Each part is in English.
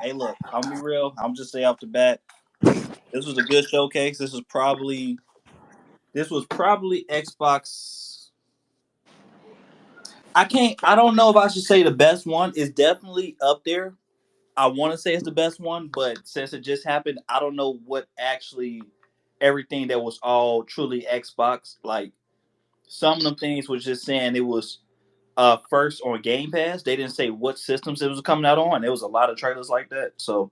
Hey, look, I'm gonna be real. I'm just say off the bat, this was a good showcase. This was probably Xbox. I don't know if I should say the best one. It's definitely up there. I want to say it's the best one, but since it just happened, I don't know what actually everything that was all truly Xbox. Like some of them things was just saying it was first on Game Pass. They didn't say what systems it was coming out on. There was a lot of trailers like that. So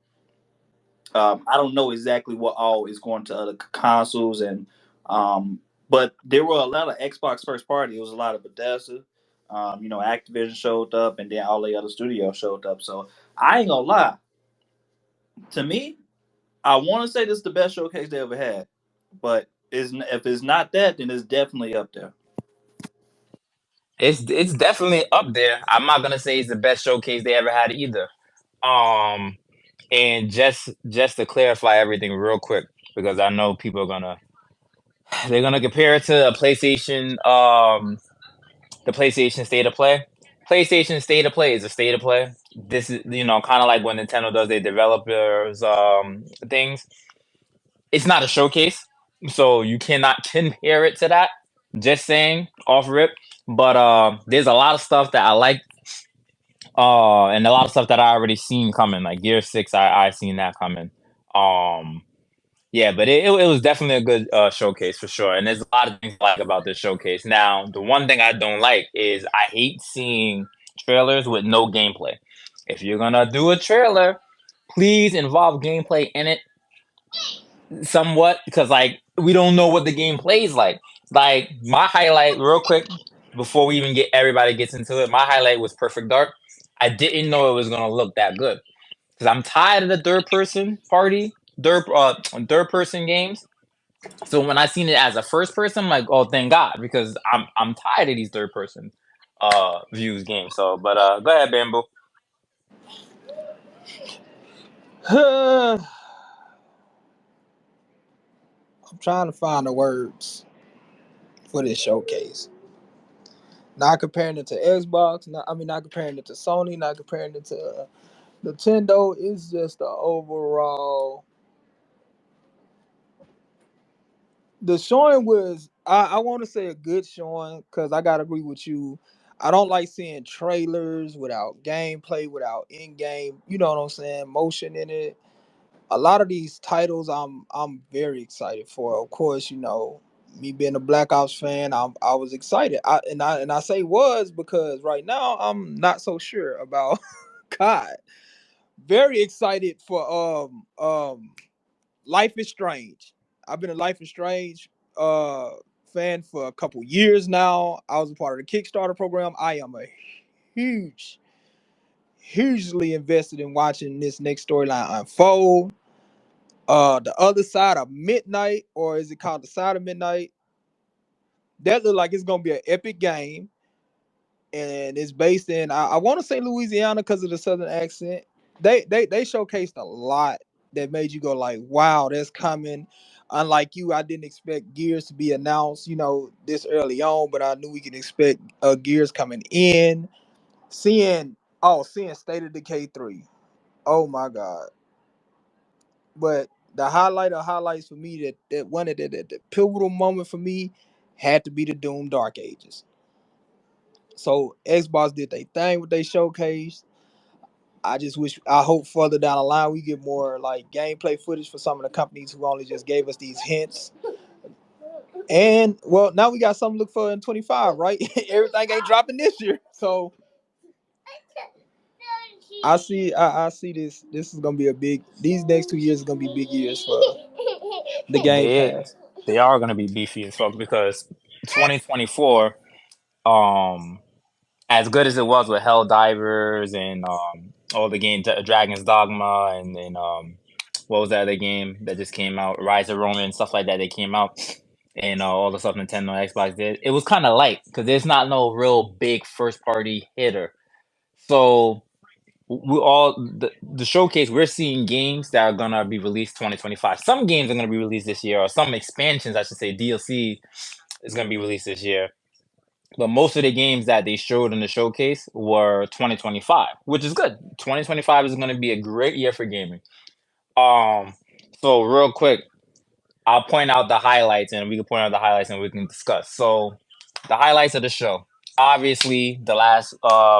I don't know exactly what all is going to other consoles um, but there were a lot of Xbox first party. It was a lot of Bethesda. Activision showed up, and then all the other studios showed up. So I ain't gonna lie. To me, I want to say this is the best showcase they ever had, but if it's not that, then it's definitely up there. It's definitely up there. I'm not gonna say it's the best showcase they ever had either. Um, and just to clarify everything real quick, because I know people are gonna they're gonna compare it to a PlayStation, the PlayStation State of Play. PlayStation State of Play is a state of play. This is kind of like when Nintendo does their developers things. It's not a showcase, so you cannot compare it to that. Just saying off rip, but there's a lot of stuff that I like, and a lot of stuff that I already seen coming. Like Gear 6, I seen that coming. Um, yeah, but it was definitely a good showcase for sure. And there's a lot of things I like about this showcase. Now, the one thing I don't like is I hate seeing trailers with no gameplay. If you're gonna do a trailer, please involve gameplay in it somewhat, because like we don't know what the game plays like. Like my highlight, real quick, before we even get everybody gets into it, my highlight was Perfect Dark. I didn't know it was gonna look that good because I'm tired of the third person games. So when I seen it as a first person, I'm like, oh, thank God, because I'm tired of these third person views games. So, but go ahead, Bamboo. I'm trying to find the words for this showcase. Not comparing it to Xbox. Not comparing it to Sony. Not comparing it to Nintendo. It's just the overall. The showing was. I want to say a good showing because I gotta agree with you. I don't like seeing trailers without gameplay, without in game. You know what I'm saying? Motion in it. A lot of these titles I'm very excited for. Of course, me being a Black Ops fan, I was excited. I say was because right now I'm not so sure about COD. Very excited for Life is Strange. I've been a Life is Strange fan for a couple years now. I was a part of the Kickstarter program. I am a huge hugely invested in watching this next storyline unfold. The other side of midnight, or is it called the side of midnight? That look like it's gonna be an epic game, and it's based in I want to say Louisiana because of the southern accent. They showcased a lot that made you go like, wow, that's coming. Unlike you, I didn't expect Gears to be announced, this early on, but I knew we could expect Gears coming in. Seeing State of Decay 3. Oh my god. But the highlight of highlights for me, that one of the pivotal moment for me had to be the Doom Dark Ages. So Xbox did their thing with they showcase. I hope further down the line we get more like gameplay footage for some of the companies who only just gave us these hints. And well, now we got something to look for in 25, right? Everything ain't dropping this year. So I see this. This is gonna be a big. These next 2 years is gonna be big years for the Game They Pass. they are gonna be beefy as fuck because 2024, um, as good as it was with Hell Divers and all the games, Dragon's Dogma, and then what was that other game that just came out, Rise of Rome and stuff like that. They came out, and all the stuff Nintendo and Xbox did. It was kind of light because there's not no real big first party hitter. So we all the showcase, we're seeing games that are gonna be released 2025. Some games are gonna be released this year, or some expansions, I should say, DLC is gonna be released this year. But most of the games that they showed in the showcase were 2025, which is good. 2025 is going to be a great year for gaming. Um, so real quick, I'll point out the highlights, and we can point out the highlights, and we can discuss. So, the highlights of the show. Obviously, the last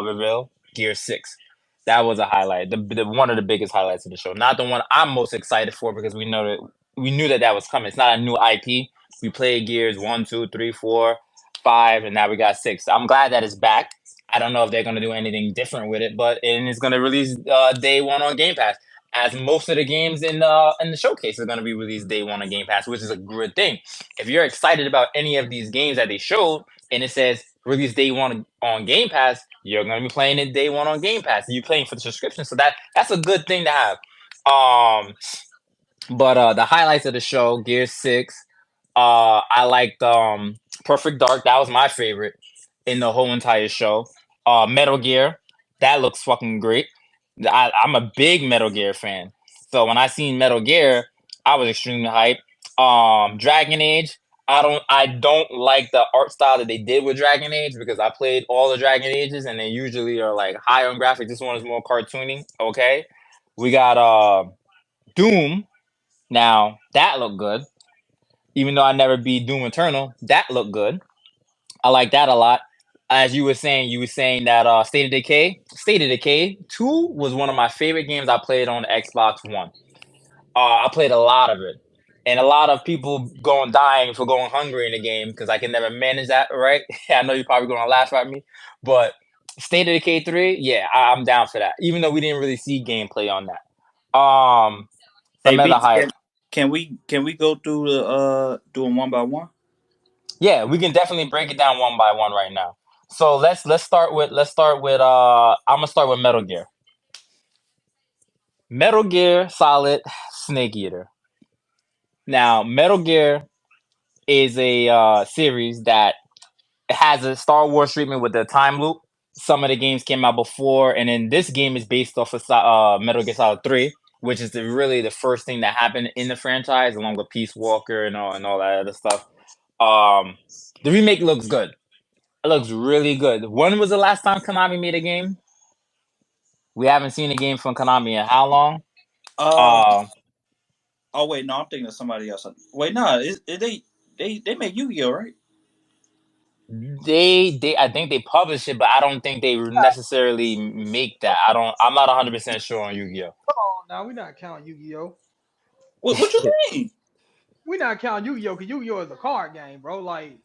reveal, Gear 6. That was a highlight. The one of the biggest highlights of the show. Not the one I'm most excited for because we knew that was coming. It's not a new IP. We played Gears 1, 2, 3, 4, 5, and now we got 6. I'm glad that it's back. I don't know if they're gonna do anything different with it, but and it's gonna release day one on Game Pass, as most of the games in the showcase are going to be released day one on Game Pass, which is a good thing. If you're excited about any of these games that they showed and it says release day one on Game Pass, you're going to be playing it day one on Game Pass. You're playing for the subscription, so that's a good thing to have. Um, but the highlights of the show, Gear 6. I liked Perfect Dark. That was my favorite in the whole entire show. Metal Gear. That looks fucking great. I'm a big Metal Gear fan. So when I seen Metal Gear, I was extremely hyped. Dragon Age. I don't like the art style that they did with Dragon Age because I played all the Dragon Ages and they usually are like high on graphics. This one is more cartoony. Okay. We got Doom. Now that looked good. Even though I never beat Doom Eternal, that looked good. I like that a lot. As you were saying that State of Decay 2 was one of my favorite games I played on Xbox One. I played a lot of it. And a lot of people going dying for going hungry in the game because I can never manage that right. I know you're probably going to laugh at me, but State of Decay 3, yeah, I'm down for that. Even though we didn't really see gameplay on that. Hey, Some other Beats, hype. can we go through the doing one by one? Yeah, we can definitely break it down one by one right now. So let's start with I'm gonna start with Metal Gear. Metal Gear Solid Snake Eater. Now, Metal Gear is a series that has a Star Wars treatment with the time loop. Some of the games came out before, and then this game is based off of Metal Gear Solid 3, which is really the first thing that happened in the franchise, along with Peace Walker and all that other stuff. Um, the remake looks good. It looks really good. When was the last time Konami made a game? We haven't seen a game from Konami in how long? Uh Uh, oh wait, no, I'm thinking of somebody else. Wait, no, they make Yu-Gi-Oh, right? they I think they publish it, but I don't think they necessarily make that. I'm not 100% sure on Yu-Gi-Oh. Oh, now we're not counting Yu-Gi-Oh. What you mean, We're not counting Yu-Gi-Oh because Yu-Gi-Oh is a card game, bro. Like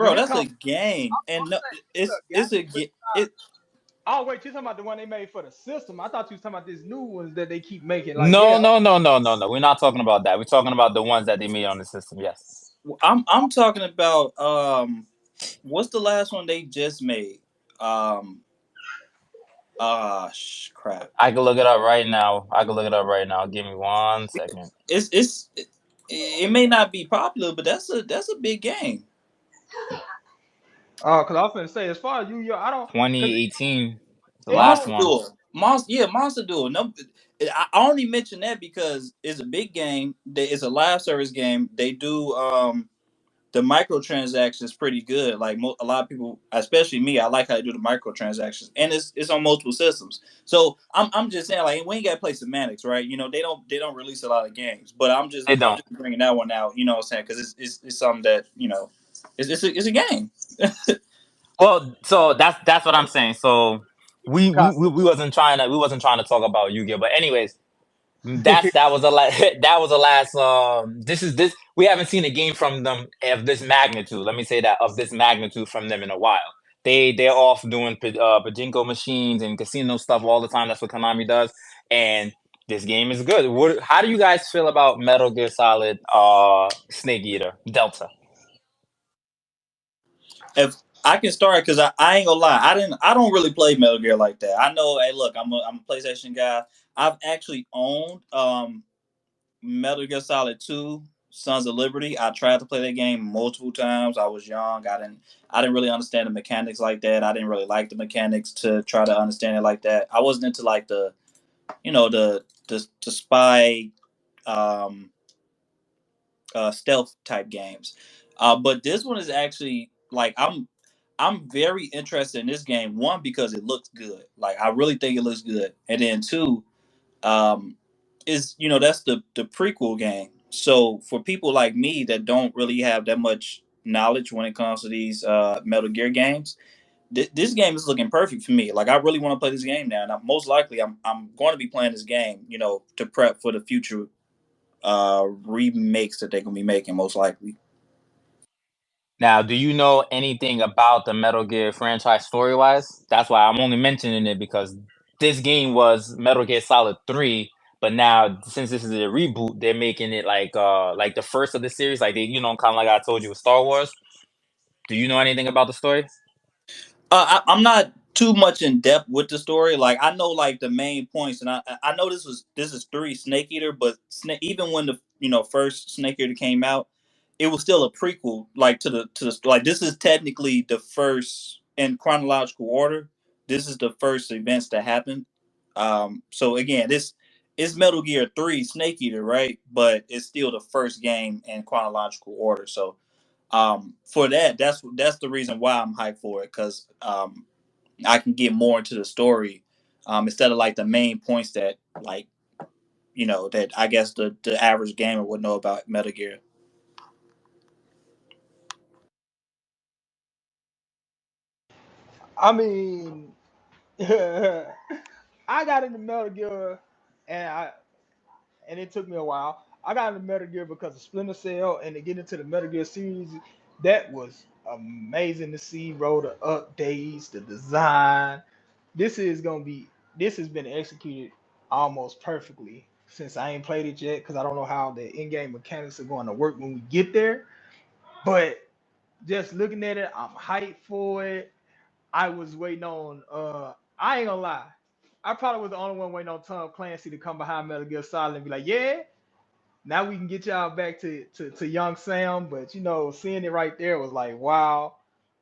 when bro? it That's comes, a game, and no, look, it. oh wait, you talking about the one they made for the system? I thought you was talking about this new ones that they keep making. Like No, yeah, no, no, no, no, no. We're not talking about that. We're talking about the ones that they made on the system. Yes. I'm talking about what's the last one they just made? Um, crap. I can look it up right now. I can look it up right now. Give me 1 second. It may not be popular, but that's a big game. because I was gonna say as far as Yu-Gi-Oh, I don't because 2018, the it last Monster don't. one. Duel, Monster Duel. No, I only mention that because it's a big game. It's a live service game. They do the microtransactions pretty good. Like a lot of people, especially me, I like how they do the microtransactions, and it's on multiple systems. So I'm just saying, like, we ain't got to play semantics, right? You know, they don't release a lot of games, but I'm just They I'm don't. just bringing that one out. You know what I'm saying? Because it's something that it's a game. Well, so that's what I'm saying. So we wasn't trying to talk about Yu-Gi-Oh. But anyways, that was a that was the last this we haven't seen a game from them of this magnitude. Let me say that, of this magnitude from them in a while. They're off doing pachinko machines and casino stuff all the time. That's what Konami does, and this game is good. How do you guys feel about Metal Gear Solid Snake Eater Delta? If I can start, because I ain't gonna lie, I don't really play Metal Gear like that. I know, hey, look, I'm a PlayStation guy. I've actually owned Metal Gear Solid 2, Sons of Liberty. I tried to play that game multiple times. I was young. I didn't really understand the mechanics like that. I didn't really like the mechanics to try to understand it like that. I wasn't into like the spy um stealth type games. But this one is actually like, I'm very interested in this game. One, because it looks good. Like I really think it looks good, and then two, um, is that's the prequel game. So for people like me that don't really have that much knowledge when it comes to these Metal Gear games, this game is looking perfect for me. Like I really want to play this game now, and most likely I'm going to be playing this game, to prep for the future remakes that they're gonna be making, most likely. Now, do you know anything about the Metal Gear franchise story wise? That's why I'm only mentioning it because this game was Metal Gear Solid 3, but now since this is a reboot, they're making it like the first of the series, like they kind of like I told you with Star Wars. Do you know anything about the story? I'm not too much in depth with the story. Like I know like the main points, and I know this is three Snake Eater, but even when the first Snake Eater came out, it was still a prequel. Like to the like this is technically the first in chronological order. This is the first events that happened. So again, this is Metal Gear 3 Snake Eater, right? But it's still the first game in chronological order. So for that, that's the reason why I'm hyped for it, because I can get more into the story, instead of like the main points that like that I guess the average gamer would know about Metal Gear. I mean, I got into Metal Gear, and it took me a while. I got into Metal Gear because of Splinter Cell, and to get into the Metal Gear series, that was amazing to see. Bro, the updates, the design. This is gonna be. This has been executed almost perfectly since I ain't played it yet because I don't know how the in-game mechanics are going to work when we get there. But just looking at it, I'm hyped for it. I was waiting on. I ain't gonna lie. I probably was the only one waiting on Tom Clancy to come behind Metal Gear Solid and be like, "Yeah, now we can get y'all back to young Sam." But seeing it right there was like, wow,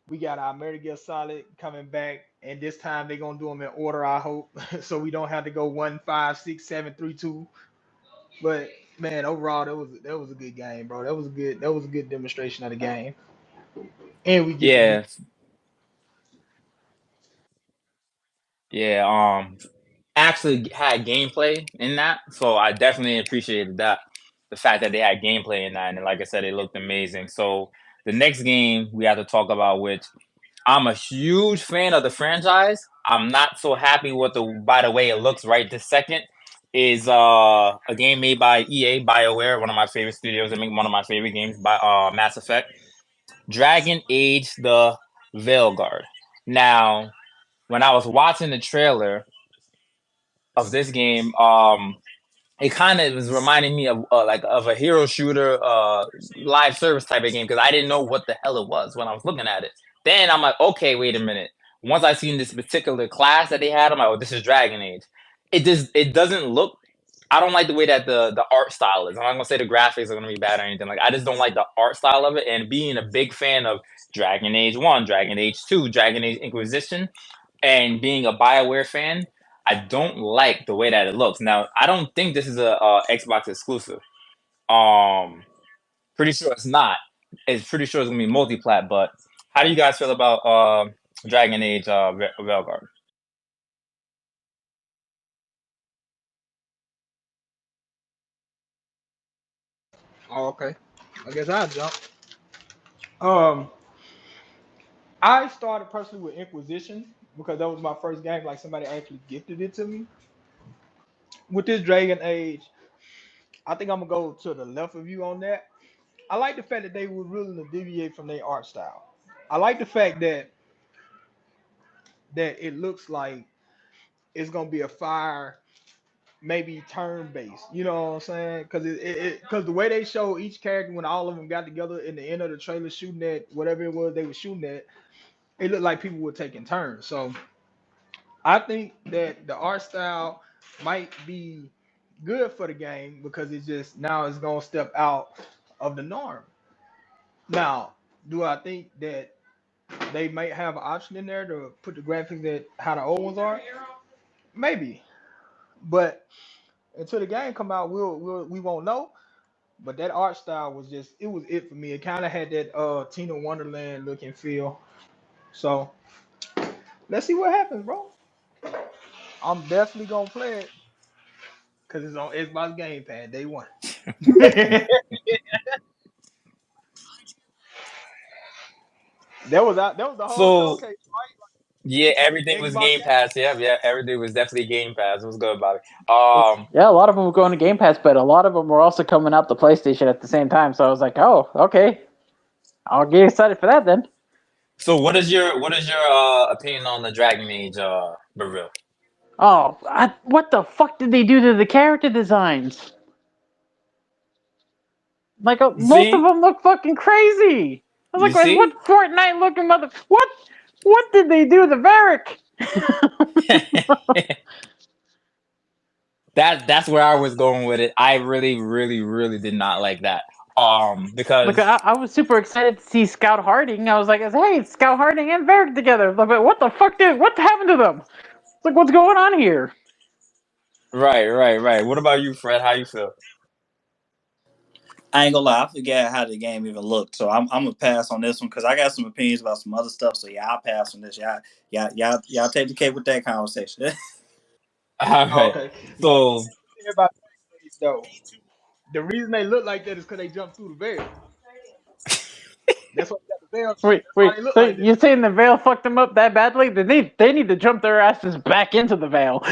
we got our Metal Gear Solid coming back, and this time they're gonna do them in order. I hope, so we don't have to go 1, 5, 6, 7, 3, 2. But man, overall, that was a good game, bro. That was a good demonstration of the game, and we get to meet. Yeah, yeah. Actually had gameplay in that, so I definitely appreciated that. The fact that they had gameplay in that, and like I said, it looked amazing. So the next game we have to talk about, which I'm a huge fan of the franchise. I'm not so happy with by the way it looks right this second. Is a game made by EA BioWare, one of my favorite studios. They make one of my favorite games by Mass Effect. Dragon Age: The Veilguard. Now, when I was watching the trailer of this game, it kind of was reminding me of like of a hero shooter, live service type of game because I didn't know what the hell it was when I was looking at it. Then I'm like, okay, wait a minute. Once I seen this particular class that they had, I'm like, oh, this is Dragon Age. It doesn't look. I don't like the way that the art style is. I'm not gonna say the graphics are gonna be bad or anything. Like I just don't like the art style of it. And being a big fan of Dragon Age 1, Dragon Age 2, Dragon Age Inquisition, and being a BioWare fan, I don't like the way that it looks. Now, I don't think this is a Xbox exclusive. Um, Pretty sure it's not. It's pretty sure it's gonna be multi-plat. But how do you guys feel about Dragon Age Veilguard? Oh, okay. I guess I'll jump. Um, I started personally with Inquisition because that was my first game. Like somebody actually gifted it to me. With this Dragon Age, I think I'm gonna go to the left of you on that. I like the fact that they were willing to deviate from their art style. I like the fact that it looks like it's gonna be a fire, maybe turn based. You know what I'm saying? Because the way they show each character when all of them got together in the end of the trailer shooting at whatever it was they were shooting at, it looked like people were taking turns. So I think that the art style might be good for the game because it's just now it's gonna step out of the norm. Now, do I think that they might have an option in there to put the graphics that how the old ones are? Maybe, but until the game come out, we won't know. But that art style was just it was it for me. It kind of had that Tina Wonderland looking feel. So let's see what happens, bro. I'm definitely gonna play it because it's on Xbox Game Pass day one. That was the whole So showcase, yeah, everything right? was Xbox. Game Pass. Yeah, yeah, everything was definitely Game Pass. It was good, Bobby. Yeah, a lot of them were going to Game Pass, but a lot of them were also coming out the PlayStation at the same time. So I was like, oh, okay, I'll get excited for that then. So what is your opinion on the Dragon Age reveal? Oh, what the fuck did they do to the character designs? Like, You most of see, them look fucking crazy. I was you like, see. what Fortnite looking mother? What did they do to Varric? That's where I was going with it. I really, really, really did not like that. Like, Because I was super excited to see Scout Harding. I was like, hey, it's Scout Harding and Varric together. Like, what the fuck what happened to them? It's like, what's going on here? right, right, right. What about you, Fred? How you feel? I ain't gonna lie, I forget how the game even looked. So I'm gonna pass on this one because I got some opinions about some other stuff. So yeah, I'll pass on this. Y'all take the cake with that conversation. All Oh, right. okay. Now, So the thing about these though, the reason they look like that is because they jumped through the veil. That's why they got the veil. Wait, That's why wait. they look So like that. you're saying the veil fucked them up that badly? They need to jump their asses back into the veil.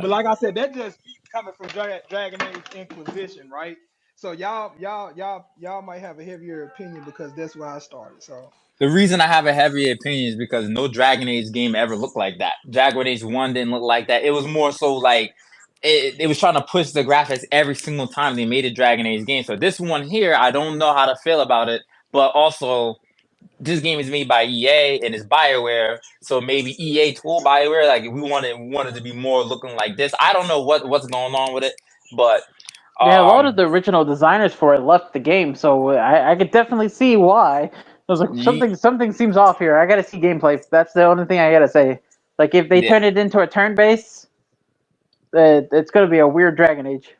But like I said, that just me coming from Dragon Age Inquisition, right? So y'all might have a heavier opinion because that's where I started. So the reason I have a heavy opinion is because no Dragon Age game ever looked like that. Dragon Age One didn't look like that. It was more so like it was trying to push the graphics every single time they made a Dragon Age game. So this one here, I don't know how to feel about it, but also this game is made by EA and it's BioWare, so maybe EA told BioWare like we wanted to be more looking like this. I don't know what's going on with it, but Yeah, a lot of um, the original designers for it left the game, so I could definitely see why. I was like, something seems off here. I gotta see gameplay. That's the only thing I gotta say. Like, if they yeah, turn it into a turn base, it's gonna be a weird Dragon Age.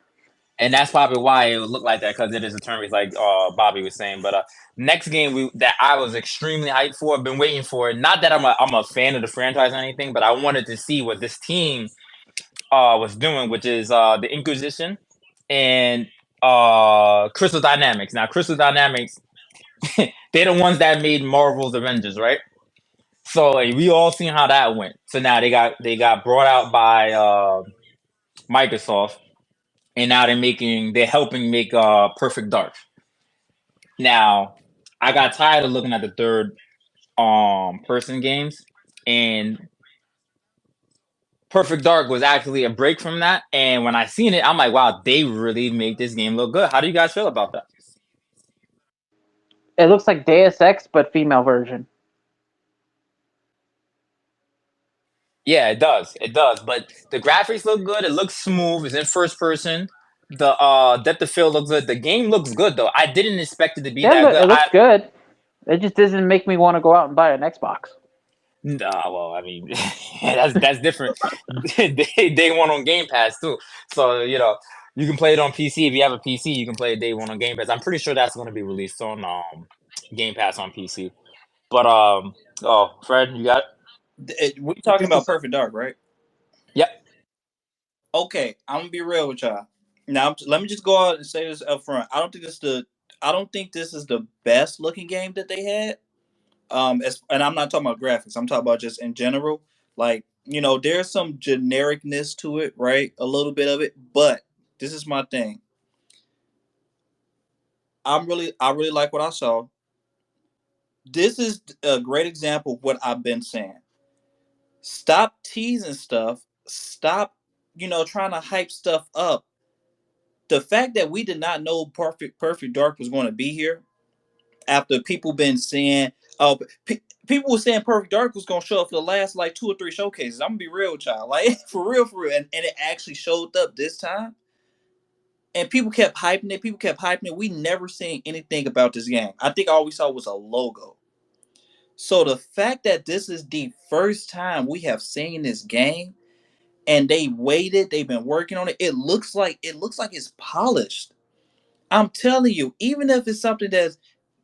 and that's probably why it would look like that because it is a turn based, like Bobby was saying. But next game that I was extremely hyped for, I've been waiting for it. Not that I'm a fan of the franchise or anything, but I wanted to see what this team was doing, which is the Inquisition and Crystal Dynamics. Now, Crystal Dynamics, they're the ones that made Marvel's Avengers, right? So like, we all seen how that went. So now they got brought out by Microsoft, and now they're helping make Perfect Dark. Now, I got tired of looking at the third person games, and Perfect Dark was actually a break from that. And when I seen it, I'm like, wow, they really make this game look good. How do you guys feel about that? It looks like Deus Ex, but female version. Yeah, it does. It does. But the graphics look good. It looks smooth. It's in first person. The depth of field looks good. The game looks good though. I didn't expect it to be Yeah, that good. it looks good. It just doesn't make me want to go out and buy an Xbox. Nah, well, I mean, that's different. Day one on Game Pass too. So you can play it on PC. If you have a PC, you can play it day one on Game Pass. I'm pretty sure that's going to be released on Game Pass on PC. But oh, Fred, you got it. We talking yeah, about Perfect Dark, right? Yep. Okay, I'm gonna be real with y'all. Now, let me just go out and say this up front. I don't think this is the best looking game that they had. And I'm not talking about graphics. I'm talking about just in general. Like, there's some genericness to it, right? A little bit of it, but this is my thing. I really like what I saw. This is a great example of what I've been saying. Stop teasing stuff. Stop, trying to hype stuff up. The fact that we did not know Perfect Dark was going to be here after people been saying, oh, people were saying Perfect Dark was going to show up for the last like 2 or 3 showcases. I'm gonna be real with y'all, like for real, and it actually showed up this time. And people kept hyping it. People kept hyping it. We never seen anything about this game. I think all we saw was a logo. So the fact that this is the first time we have seen this game, and they waited, they've been working on it. It looks like it's polished. I'm telling you, even if it's something that's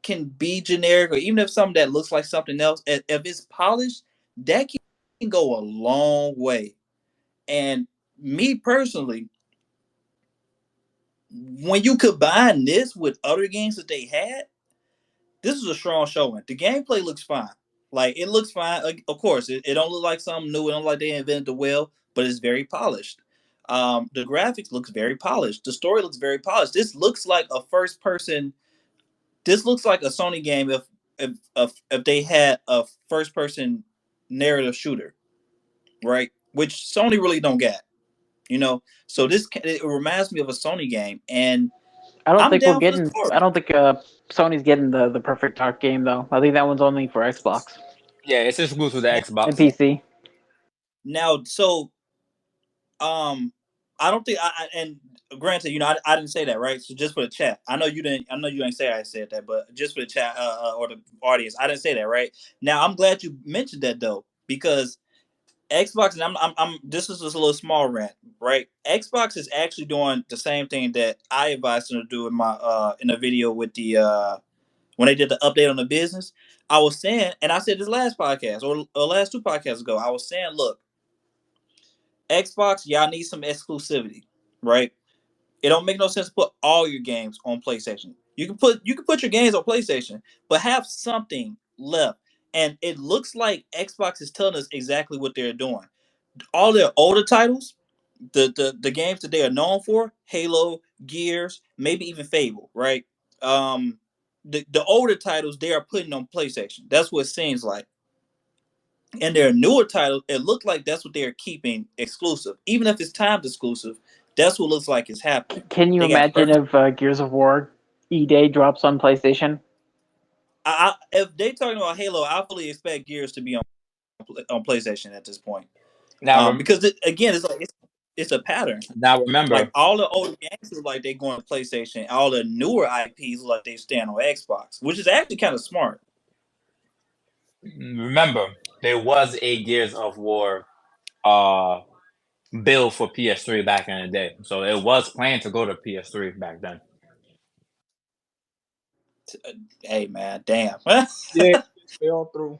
can be generic, or even if something that looks like something else, if it's polished, that can go a long way. And me personally, when you combine this with other games that they had, this is a strong showing. The gameplay looks fine. Like it looks fine. Of course, it don't look like something new. It don't look like they invented the wheel, but it's very polished. The graphics looks very polished. The story looks very polished. This looks like a first person. This looks like a Sony game if they had a first person narrative shooter, right? Which Sony really don't get, you know. So this it reminds me of a Sony game, and I don't I'm think we're down for the getting. story. I don't think Sony's getting the Perfect Dark game though. I think that one's only for Xbox Yeah, it's exclusive to Now, and Xbox. PC. so um, I don't think and granted, I didn't say that, right? So just for the chat, I know you didn't. I know you didn't say I said that, but just for the chat or the audience, I didn't say that, right? Now I'm glad you mentioned that though, because Xbox, and I'm this is just a little small rant, right? Xbox is actually doing the same thing that I advised them to do in the video with the when they did the update on the business. I was saying, and I said this last podcast or last two podcasts ago, I was saying, look, Xbox, y'all need some exclusivity, right? It don't make no sense to put all your games on PlayStation. You can put your games on PlayStation, but have something left. And it looks like Xbox is telling us exactly what they're doing. All their older titles, the games that they are known for, Halo, Gears, maybe even Fable, right? Um, the older titles they are putting on PlayStation. That's what it seems like. And their newer titles, it looked like that's what they're keeping exclusive, even if it's timed exclusive. That's what looks like is happening. Can you They got imagine perfect. if Gears of War E-Day drops on PlayStation? If they talking about Halo, I fully expect Gears to be on PlayStation at this point. Now, Because again, it's a pattern. now Like remember, all the older games look like they going to PlayStation. All the newer IPs look like they stand on Xbox, which is actually kind of smart. remember, there was a Gears of War uh build for PS3 back in the day, so it was planned to go to PS3 back then. Hey man, damn. Yeah, fell through.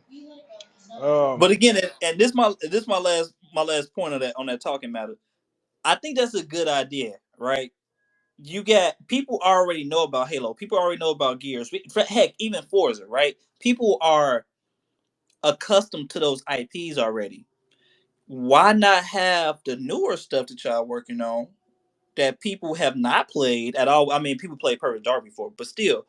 But again, and this my last point on that talking matter. I think that's a good idea, right? You get people already know about Halo. People already know about Gears. Heck, even Forza, right? People are accustomed to those IPs already. Why not have the newer stuff that y'all working on that people have not played at all? I mean, people played Perfect Dark before, but still,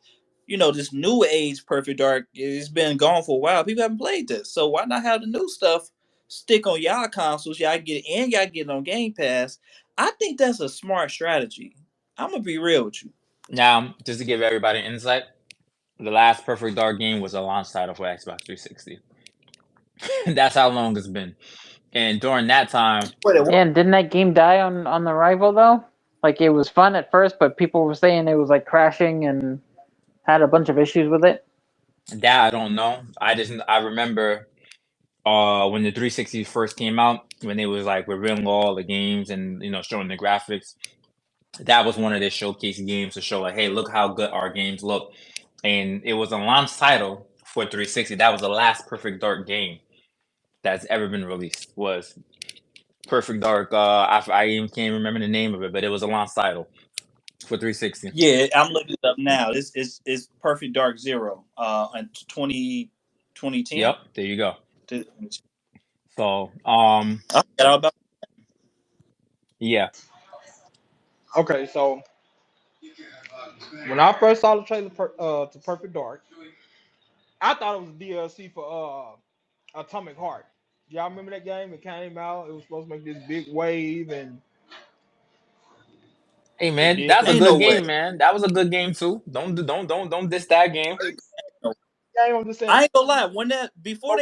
this new age Perfect Dark, it's been gone for a while. People haven't played this, so why not have the new stuff stick on y'all consoles? Y'all get it on Game Pass. I think that's a smart strategy. I'm gonna be real with you. Now, just to give everybody insight, the last Perfect Dark game was a launch title for Xbox 360. That's how long it's been. And during that time, Wait, what? Yeah, and didn't that game die on arrival though? Like it was fun at first, but people were saying it was like crashing and had a bunch of issues with it. that I don't know. I remember when the 360 first came out, when they was like revealing all the games and showing the graphics. That was one of their showcase games to show like, hey, look how good our games look. And it was a launch title for 360. That was the last Perfect Dark game that's ever been released. Was Perfect Dark. I even can't remember the name of it, but it was a launch title for 360. Yeah, I'm looking it up now. This is Perfect Dark Zero. In 2010. Yep, there you go. I So, forgot all about. yeah. Okay, so when I first saw the trailer to Perfect Dark, I thought it was a DLC for Atomic Heart. Y'all remember that game? It came out. It was supposed to make this big wave, and Hey it man, did that's a Ain't nothing. good no way. game, man. That was a good game too. Don't diss that game. Game, I'm just saying. I ain't gonna lie. When that before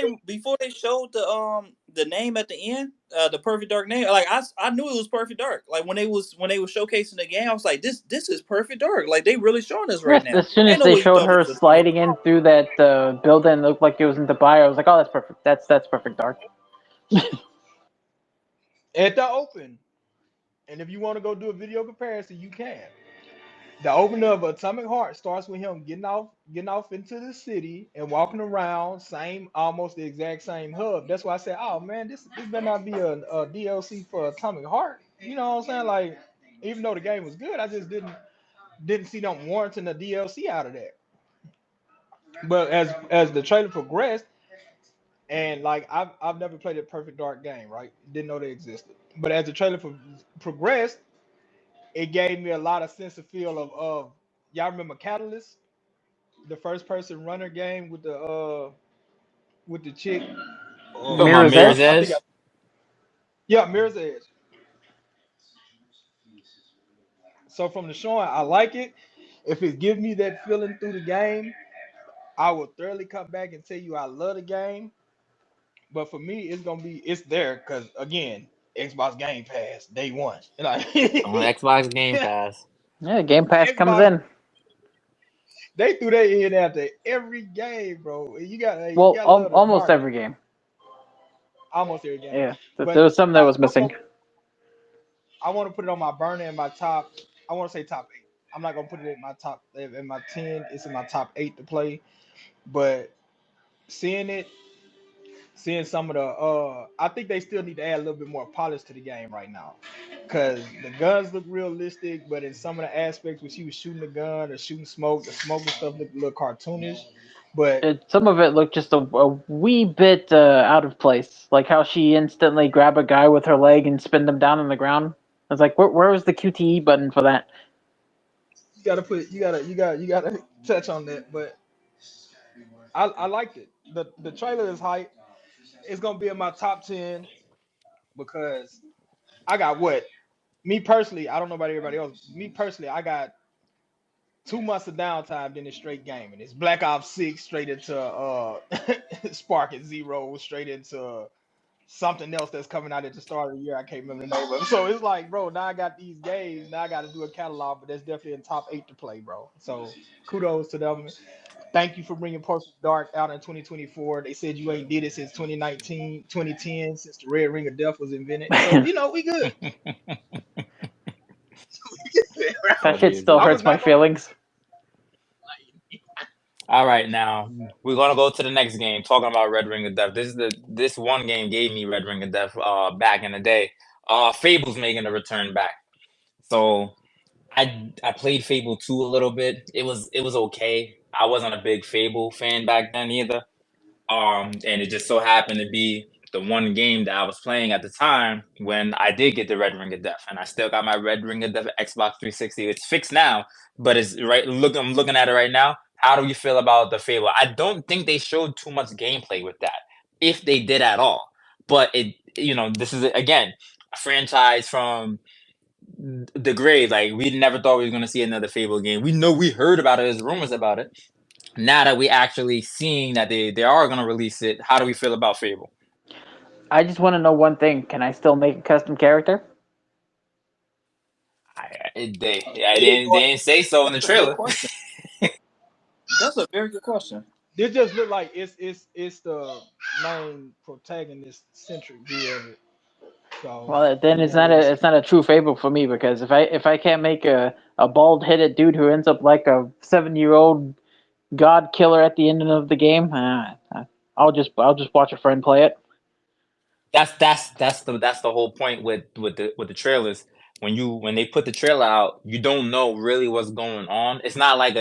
they showed the name at the end, the Perfect Dark name, like I knew it was Perfect Dark. Like when they were showcasing the game, I was like, this is Perfect Dark. Like they really showing us right Yes, now. as soon Ain't as no they way you showed thought her this was a. sliding in through that building, looked like it was into bio. I was like, oh, that's perfect. That's Perfect Dark. At the open, and if you want to go do a video comparison, you can. The opening of Atomic Heart starts with him getting off into the city and walking around, same almost the exact same hub. That's why I said, oh man, this better not be a DLC for Atomic Heart. You know what I'm saying? Like, even though the game was good, I just didn't see them warranting a DLC out of that. But as the trailer progressed, and like I've never played a Perfect Dark game, right? Didn't know they existed. But as the trailer progressed, it gave me a lot of sense of feel of y'all remember Catalyst, the first person runner game with the chick. Talking about Mirror's Mirror's Edge. I think Edge. yeah, Mirror's Edge. So from the showing, I like it. If it gives me that feeling through the game, I will thoroughly come back and tell you I love the game. But for me, it's there because again, Xbox Game Pass day one. Like On Xbox Game Pass. Yeah, Game Pass comes Xbox, in. they threw that in after every game, bro. You Well, gotta love the almost marketing. every game. Almost every game. Yeah, there But was something that was missing. I want to put it on my burner in my top. I want to say top eight. I'm not gonna put it in my top in my 10. It's in my top eight to play. But seeing it, seeing some of the I think they still need to add a little bit more polish to the game right now. Cause the guns look realistic, but in some of the aspects when she was shooting the gun or shooting smoke, the smoke and stuff looked a little cartoonish. But Some of it looked just a wee bit out of place, like how she instantly grabbed a guy with her leg and spin them down on the ground. I was like, where was the QTE button for that? you gotta touch on that. But I liked it. The trailer is hype. It's gonna be in my top 10 because I got what me personally. I don't know about everybody else. Me personally, I got 2 months of downtime, then it's straight gaming. It's Black Ops 6 straight into Spark at Zero, straight into something else that's coming out at the start of the year. I can't remember the name of it. So it's like, bro, now I got these games. Now I got to do a catalog, but that's definitely in top eight to play, bro. So kudos to them. Thank you for bringing Perfect Dark out in 2024. They said you ain't did it since 2019, 2010, since the Red Ring of Death was invented. So, we good. That shit Funny as still I hell. was hurts my not going to. feelings. All right, now we're gonna go to the next game. Talking about Red Ring of Death. This one game gave me Red Ring of Death back in the day. Fable's making a return back. So I played Fable 2 a little bit. It was okay. I wasn't a big Fable fan back then either. And it just so happened to be the one game that I was playing at the time when I did get the Red Ring of Death, and I still got my Red Ring of Death Xbox 360. It's fixed now, but it's right. Look, I'm looking at it right now. How do you feel about the Fable? I don't think they showed too much gameplay with that, if they did at all. But this is again a franchise from the grave. Like, we never thought we were going to see another Fable game. We heard about it as rumors about it. Now that we actually seeing that they are going to release it, how do we feel about Fable? I just want to know one thing: can I still make a custom character? They didn't say so in the That's a good trailer. question. That's a very good question. This just look like it's the main protagonist centric view of it. So Well, then yeah, we'll see. it's not a true Fable for me, because if I can't make a bald headed dude who ends up like a 7-year-old god killer at the end of the game, I'll just watch a friend play it. That's the whole point with the trailers. When they put the trailer out, you don't know really what's going on. It's not like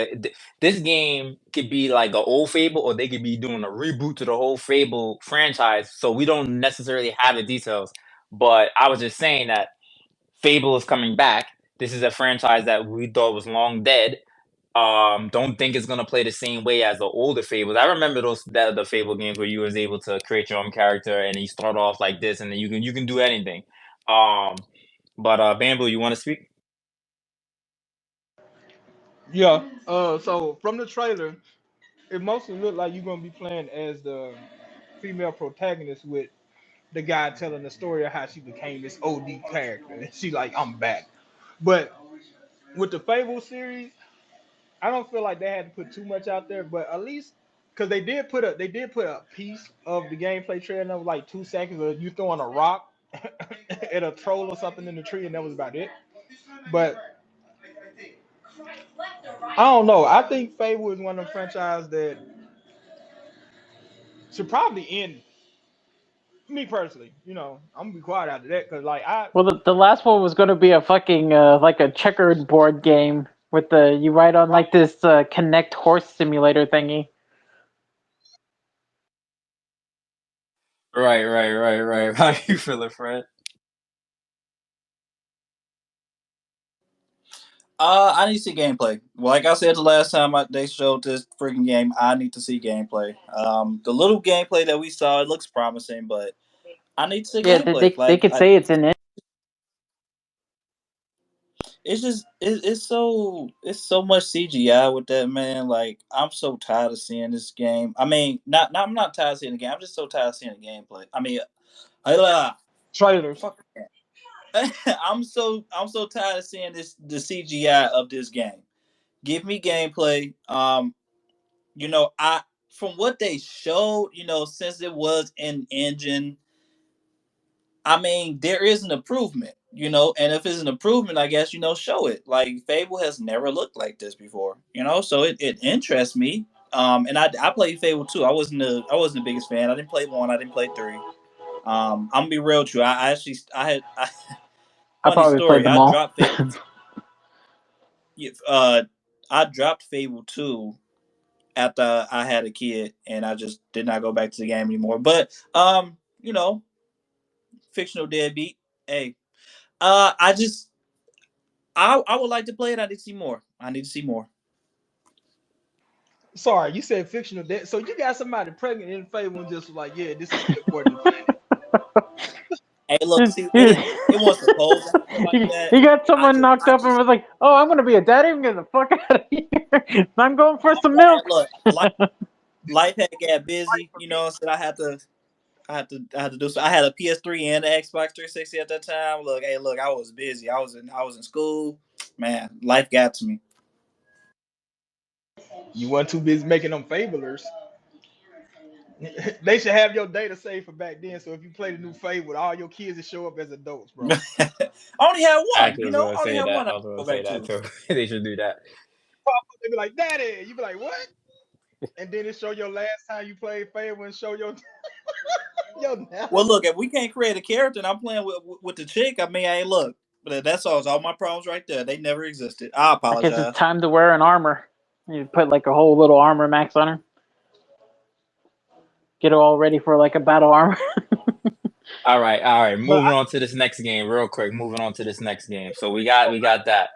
this game could be like an old Fable, or they could be doing a reboot to the whole Fable franchise. So we don't necessarily have the details. But I was just saying that Fable is coming back. This is a franchise that we thought was long dead. Don't think it's gonna play the same way as the older Fables. I remember the Fable games where you was able to create your own character and you start off like this, and then you can do anything. But Bamboo, you want to speak? Yeah. So from the trailer, it mostly looked like you're gonna be playing as the female protagonist with the guy telling the story of how she became this OD character. And she like, I'm back. But with the Fable series, I don't feel like they had to put too much out there, but at least because they did put a piece of the gameplay trailer that was like 2 seconds of you throwing a rock at a troll or something in the tree, and that was about it. But I don't know. I think Fable is one of the franchises that should probably end. Me personally, I'm gonna be quiet after that because like I Well, the last one was going to be a fucking like a checkered board game with the you ride on right. like this Connect horse simulator thingy. Right. How you feeling, Fred? I need to see gameplay. Like I said the last time they showed this freaking game, I need to see gameplay. The little gameplay that we saw, it looks promising, but I need to see Yeah, gameplay. they could say it's in it. It's just it's so much CGI with that, man. Like I'm so tired of seeing this game. I mean, I'm not tired of seeing the game. I'm just so tired of seeing the gameplay. I mean, Trailers. fuck. I'm so tired of seeing the CGI of this game. Give me gameplay. I from what they showed, since it was in engine, I mean, there is an improvement, and if it's an improvement, I guess, show it. Like Fable has never looked like this before, so it interests me. And I played Fable 2. I wasn't the biggest fan. I didn't play 1, I didn't play 3. I'm gonna be real true. I actually I funny probably played story. them all. Uh I dropped Fable 2 after I had a kid, and I just did not go back to the game anymore. But fictional deadbeat. Hey, I just I would like to play it. I need to see more. I need to see more. Sorry, you said fictional death. So you got somebody pregnant in Fable and just was like, yeah, this is still according to canon. Hey, look, you, see, you, it wasn't supposed to happen like that. you got I someone just, knocked I up and just, was like, "Oh, I'm gonna be a daddy. I'm getting the fuck out of here. I'm going for some man, milk." look, life had got busy. So I had to do so. I had a PS3 and an Xbox 360 at that time. Look, hey, look, I was busy. I was in school. Man, life got to me. You weren't too busy making them fablers. They should have your data saved for back then. So if you play the new Fable, all your kids will show up as adults, bro. I only had I one. actually was gonna I only say had that. one. I I was gonna go say back that to. too. They should do that. They be like, Daddy. You be like, what? And then it show your last time you played Fable and show your your Well, now. look, if we can't create a character and I'm playing with the chick, I mean, hey, look, but that solves all my problems right there. They never existed. I I guess it's apologize. time to wear an armor. You put like a whole little armor max on her. Get her all ready for like a battle armor. All right. But Moving on to this next game, real quick. Moving on to this next game. So we got that.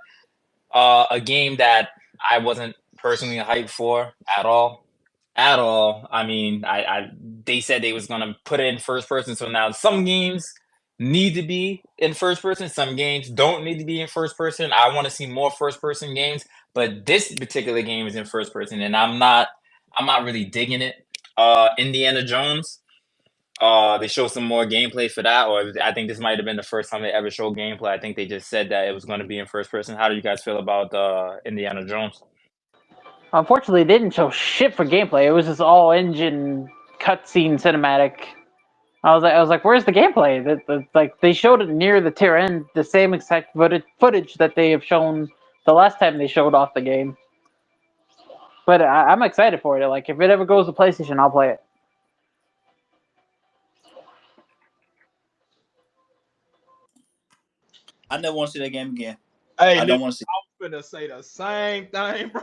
A game that I wasn't personally hyped for at all. At all. I mean, I they said they was gonna put it in first person. So now some games need to be in first person. Some games don't need to be in first person. I want to see more first person games, but this particular game is in first person, and I'm not really digging it. Indiana Jones. They showed some more gameplay for that, or I think this might have been the first time they ever showed gameplay. I think they just said that it was going to be in first person. How do you guys feel about Indiana Jones? Unfortunately, they didn't show shit for gameplay. It was just all engine cutscene cinematic. I was like, where's the gameplay? Like they showed it near the tier end, the same exact footage that they have shown the last time they showed off the game. But I'm excited for it. Like if it ever goes to PlayStation, I'll play it. I never want to see that game again. hey, I listen, don't want to see I'm finna say the same thing, bro.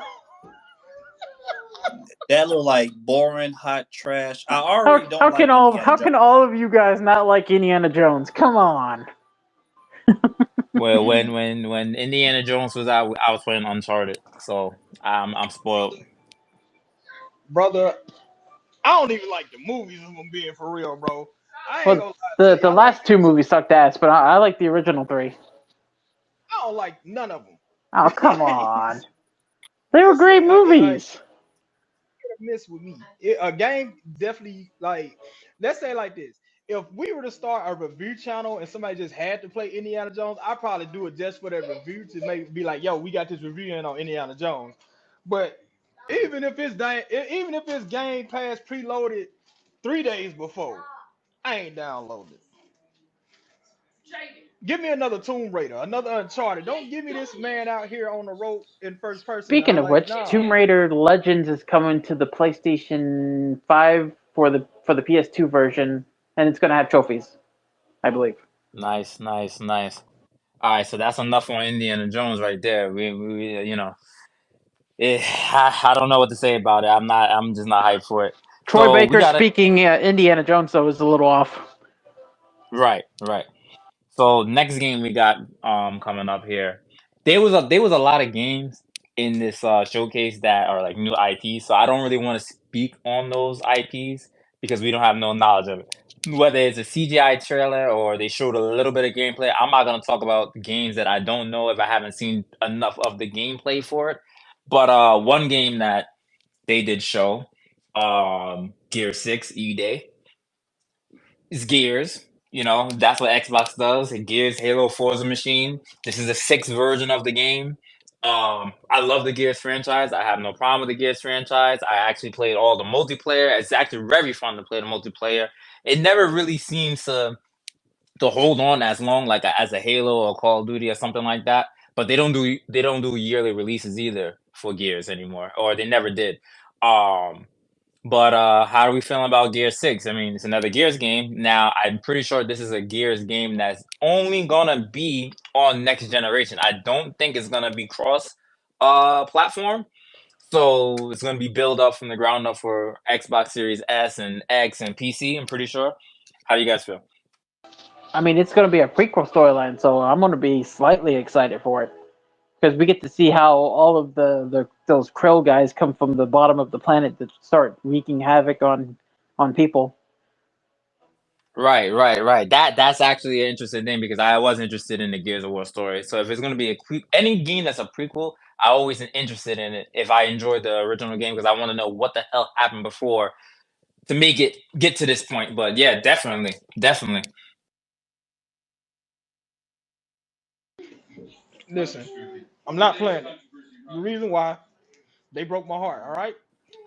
that little like boring hot trash. I already don't like How Indiana Jones. can all of you guys not like Indiana Jones? Come on. Well, when Indiana Jones was out, I was playing Uncharted, so I'm spoiled. Brother, I don't even like the movies if I'm being for real, bro. I ain't Well, gonna lie to you. the I like last two movies sucked ass, but I like the original three. I don't like none of them. Oh come on, they were Listen, great like movies. miss with me. A game definitely like let's say like this. If we were to start a review channel and somebody just had to play Indiana Jones, I'd probably do it just for that review to make be like, yo, we got this review in on Indiana Jones. But even if it's Game Pass preloaded 3 days before, I ain't downloading it. Give me another Tomb Raider, another Uncharted. Don't give me this man out here on the road in first person. Speaking Now, of like, which, nah. Tomb Raider Legends is coming to the PlayStation 5 for the PS2 version, and it's going to have trophies, I believe. Nice, nice, nice. All right, so that's enough on Indiana Jones right there. I don't know what to say about it. I'm just not hyped for it. Troy So we Baker got it. speaking Indiana Jones, though, is a little off. Right, right. So next game we got coming up here. There was a lot of games in this showcase that are like new IPs. So I don't really want to speak on those IPs because we don't have no knowledge of it. Whether it's a CGI trailer or they showed a little bit of gameplay, I'm not gonna talk about games that I don't know if I haven't seen enough of the gameplay for it. But one game that they did show, Gear 6 E Day. It's Gears. That's what Xbox does. It Gears, Halo, Forza machine. This is the sixth version of the game. I love the Gears franchise. I have no problem with the Gears franchise. I actually played all the multiplayer. It's actually very fun to play the multiplayer. It never really seems to hold on as long like as a Halo or Call of Duty or something like that. But they don't do yearly releases either for Gears anymore, or they never did. But how are we feeling about Gears 6? I mean, it's another Gears game. Now, I'm pretty sure this is a Gears game that's only gonna be on next generation. I don't think it's gonna be cross platform. So it's gonna be built up from the ground up for Xbox Series S and X and PC, I'm pretty sure. How do you guys feel? I mean, it's going to be a prequel storyline, so I'm going to be slightly excited for it because we get to see how all of those Krill guys come from the bottom of the planet to start wreaking havoc on people. Right, right, right. That's actually an interesting thing because I was interested in the Gears of War story. So if it's gonna be any game that's a prequel, I always am interested in it if I enjoyed the original game because I want to know what the hell happened before to make it get to this point. But yeah, definitely, definitely. Listen, I'm not playing it. The reason why they broke my heart. All right,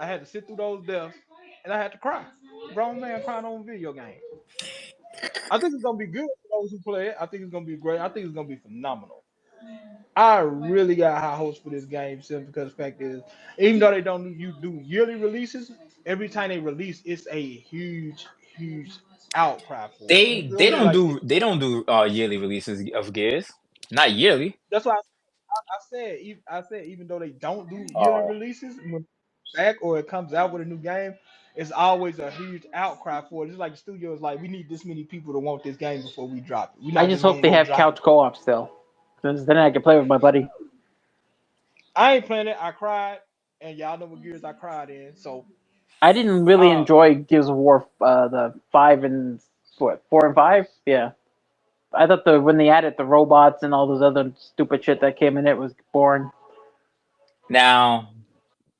I had to sit through those deaths, and I had to cry. Grown man crying on a video game. I think it's gonna be good for those who play it. I think it's gonna be great. I think it's gonna be phenomenal. I really got high hopes for this game simply because the fact is, even though they don't you do yearly releases, every time they release, it's a huge, huge outcry for it. You They feel they me? don't Like do they don't do yearly releases of Gears, not yearly. that's why I said even though they don't do yearly Oh, releases, when back or it comes out with a new game, it's always a huge outcry for it. It's like the studio is like, we need this many people to want this game before we drop it. We're I not just just hope gonna they go have drop it. couch co-op still, because then I can play with my buddy. I ain't playing it. I cried, and y'all know what gears I cried in. So I didn't really uh, enjoy Gears of War the 4 and 5. Yeah, I thought the when they added the robots and all those other stupid shit that came in, it was boring. now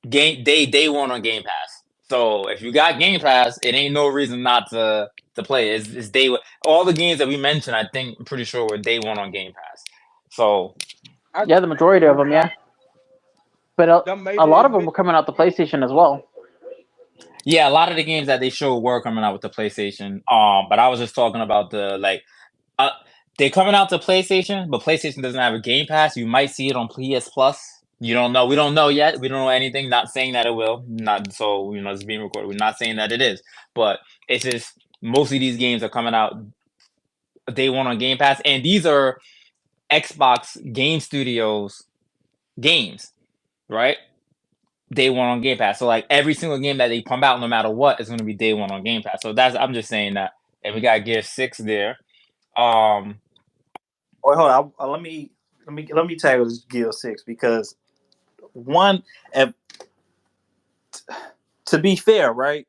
day one on Game Pass. So if you got Game Pass, it ain't no reason not to play it. It's day one. All the games that we mentioned, I think, I'm pretty sure were day one on Game Pass. So I Yeah, the majority of them, yeah, but done made a the lot of them were investment. coming out the PlayStation as well. yeah, a lot of the games that they showed were coming out with the PlayStation. But I was just talking about the like uh, they're coming out to PlayStation, but PlayStation doesn't have a Game Pass. You might see it on PS Plus. You don't know. We don't know yet. We don't know anything. Not saying that it will. Not so it's being recorded. We're not saying that it is. But it's just most of these games are coming out day one on Game Pass, and these are Xbox Game Studios games, right? Day one on Game Pass. So like every single game that they pump out, no matter what, is going to be day one on Game Pass. So I'm just saying that. And we got Gear 6 there. Um, Wait, hold on. Let me tackle this Gear 6 because one, if, to be fair, right?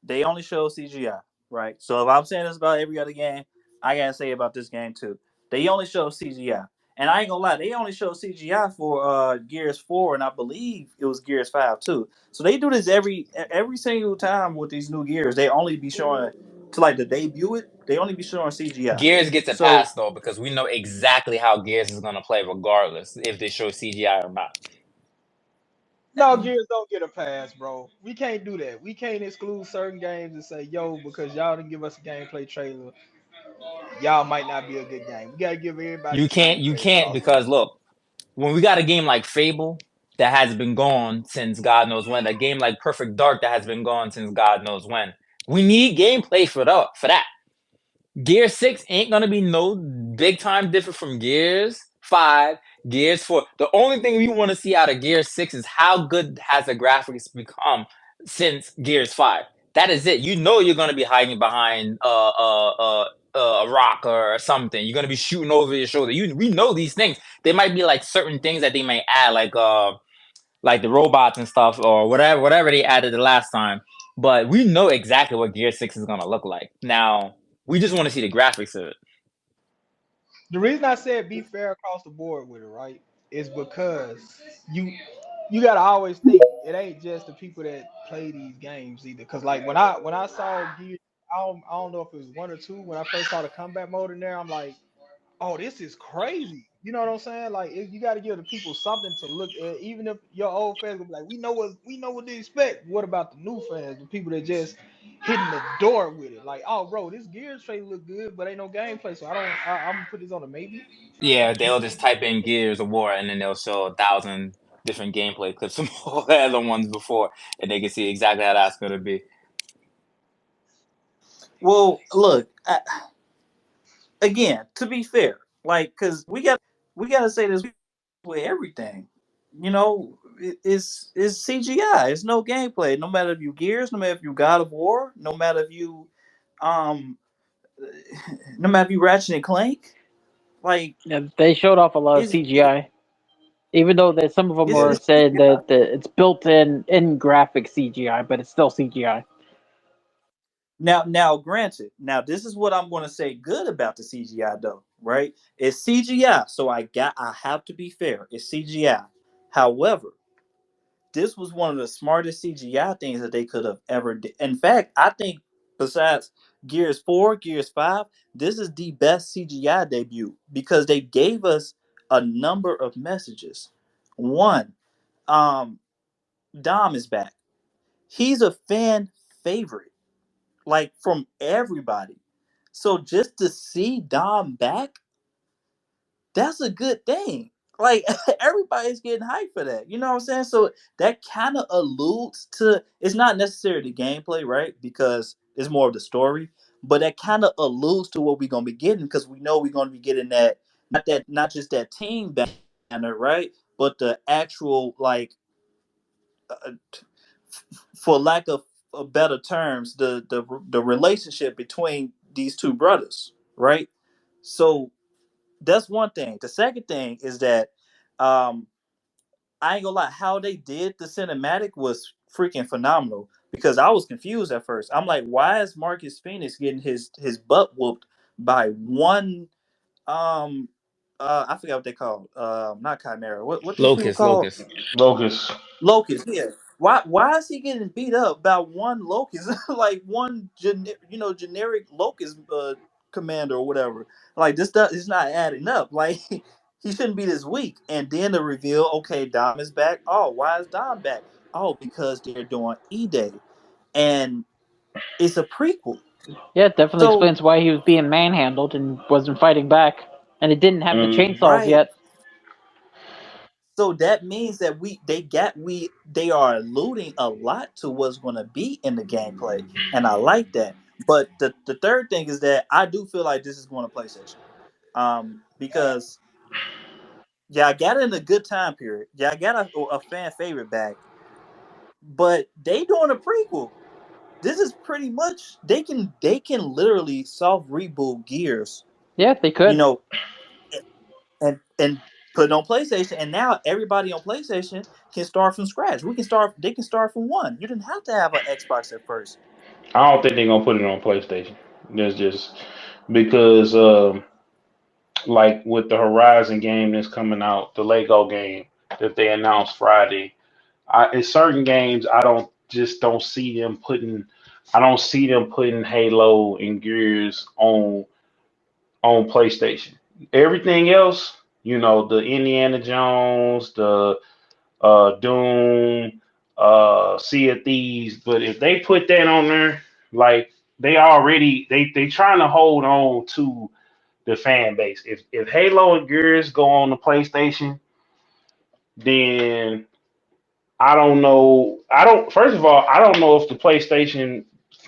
They only show CGI, right? So if I'm saying this about every other game, I gotta say about this game too. They only show CGI, and I ain't gonna lie, they only show CGI for Gears 4, and I believe it was Gears 5 too. So they do this every single time with these new Gears. They only be showing to like the debut it. They only be showing CGI. Gears gets a So pass though because we know exactly how Gears is gonna play regardless if they show CGI or not. No, gears don't get a pass, bro. We can't do that. We can't exclude certain games and say, yo, because y'all didn't give us a gameplay trailer. y'all might not be a good game. We gotta give everybody the same You credit can't possible. because look, when we got a game like Fable that has been gone since God knows when, a game like Perfect Dark that has been gone since God knows when, we need gameplay for that. Gear 6 ain't gonna be no big time different from Gears 5, Gears 4. The only thing we want to see out of Gears 6 is how good has the graphics become since Gears 5. That is it. You know you're gonna be hiding behind a rock or something. You're gonna be shooting over your shoulder. We know these things. There might be like certain things that they may add, like the robots and stuff or whatever they added the last time. But we know exactly what Gear 6 is gonna look like. Now we just want to see the graphics of it. The reason I said be fair across the board with it, right, is because you you gotta always think it ain't just the people that play these games either. Cause like when I saw Gears, I don't know if it was one or two when I first saw the combat mode in there. I'm like, oh, this is crazy. You know what I'm saying? Like, you got to give the people something to look at. Even if your old fans will be like, we know what to expect. What about the new fans, the people that just hitting the door with it? Like, oh, bro, this Gears trailer look good, but ain't no gameplay, so I don't. I'm gonna put this on a maybe. Yeah, they'll just type in Gears of War and then they'll show 1,000 different gameplay clips from all the other ones before, and they can see exactly how that's gonna be. Well, look, again, to be fair, like, cause we gotta say this with everything. You know, it's CGI. It's no gameplay. No matter if you Gears, no matter if you God of War, no matter if you, um, no matter if you Ratchet and Clank. Like, Yeah, they showed off a lot of it, CGI, even though that some of them it's were it's saying CGI. that it's built in graphic CGI, but it's still CGI. Now, granted, now this is what I'm going to say good about the CGI though, right? It's CGI, so I have to be fair. It's CGI. However, this was one of the smartest CGI things that they could have ever did. In fact, I think besides Gears 4, Gears 5, this is the best CGI debut because they gave us a number of messages. One, um, Dom is back. He's a fan favorite, like from everybody. So just to see Dom back, that's a good thing. Like everybody's getting hyped for that. You know what I'm saying? So that kind of alludes to it's not necessarily the gameplay, right? Because it's more of the story, but that kind of alludes to what we're gonna be getting because we know we're gonna be getting not just that team banner, right? But the actual like for lack of better terms, the relationship between these two brothers, right? So that's one thing. The second thing is that um, I ain't gonna lie, how they did the cinematic was freaking phenomenal because I was confused at first. I'm like, why is Marcus Phoenix getting his butt whooped by one um I forgot what they called. Not Chimera. What these people called? Locust. Locust. Locust, yeah. Why is he getting beat up about one locust, like one generic locust commander or whatever? Like this stuff is not adding up. Like he shouldn't be this weak. And then the reveal, okay, Dom is back. Oh, why is Dom back? Oh, because they're doing E Day, and it's a prequel. Yeah, it definitely So explains why he was being manhandled and wasn't fighting back, and it didn't have the Mm. chainsaws right. yet. So that means that they are alluding a lot to what's going to be in the gameplay, and I like that. But the third thing is that I do feel like this is going to PlayStation, because yeah, I got it in a good time period. Yeah, I got a fan favorite back, but they doing a prequel. This is pretty much they can literally soft reboot Gears, Yeah, they you could. know, and put it on PlayStation, and now everybody on PlayStation can start from scratch. They can start from one. You didn't have to have an Xbox at first. I don't think they're gonna put it on PlayStation. That's just because, like with the Horizon game that's coming out, the Lego game that they announced Friday. In certain games, I don't see them putting. I don't see them putting Halo and Gears on PlayStation. Everything else, the Indiana Jones, the Doom, Sea of Thieves. But if they put that on there, like they already they trying to hold on to the fan base. If Halo and Gears go on the PlayStation, then I don't know. I don't. First of all, I don't know if the PlayStation,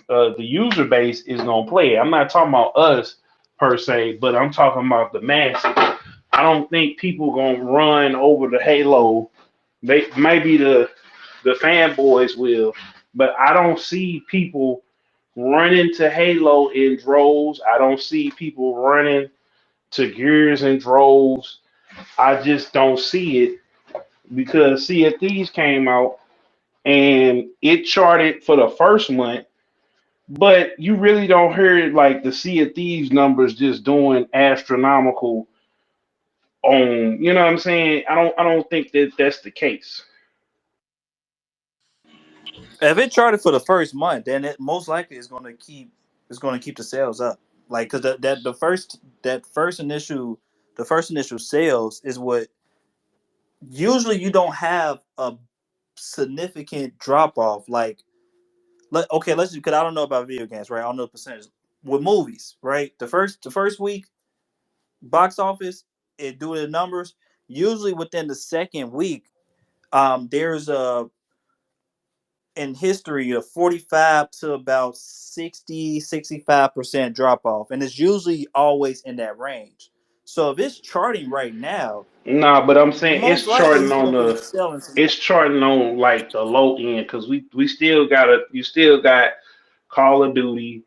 the user base is gonna play it. I'm not talking about us per se, but I'm talking about the masses. I don't think people gonna run over the Halo. They maybe the fanboys will, but I don't see people running to Halo in droves. I don't see people running to Gears in droves. I just don't see it because Sea of Thieves came out and it charted for the first month, but you really don't hear like the Sea of Thieves numbers just doing astronomical on. You know what I'm saying? I don't think that that's the case. If it charted for the first month, then it most likely is going to keep the sales up. Like because the first initial sales is what usually you don't have a significant drop off. Like okay, let's because I don't know about video games, right? I don't know the percentage with movies, right? The first week box office it doing the numbers. Usually within the second week, there's a in history of 45 to about 60-65% drop off, and it's usually always in that range. So if it's charting right now, Nah, but I'm saying most likely it's going to be selling it's significant. charting on like the low end because we still got you still got Call of Duty,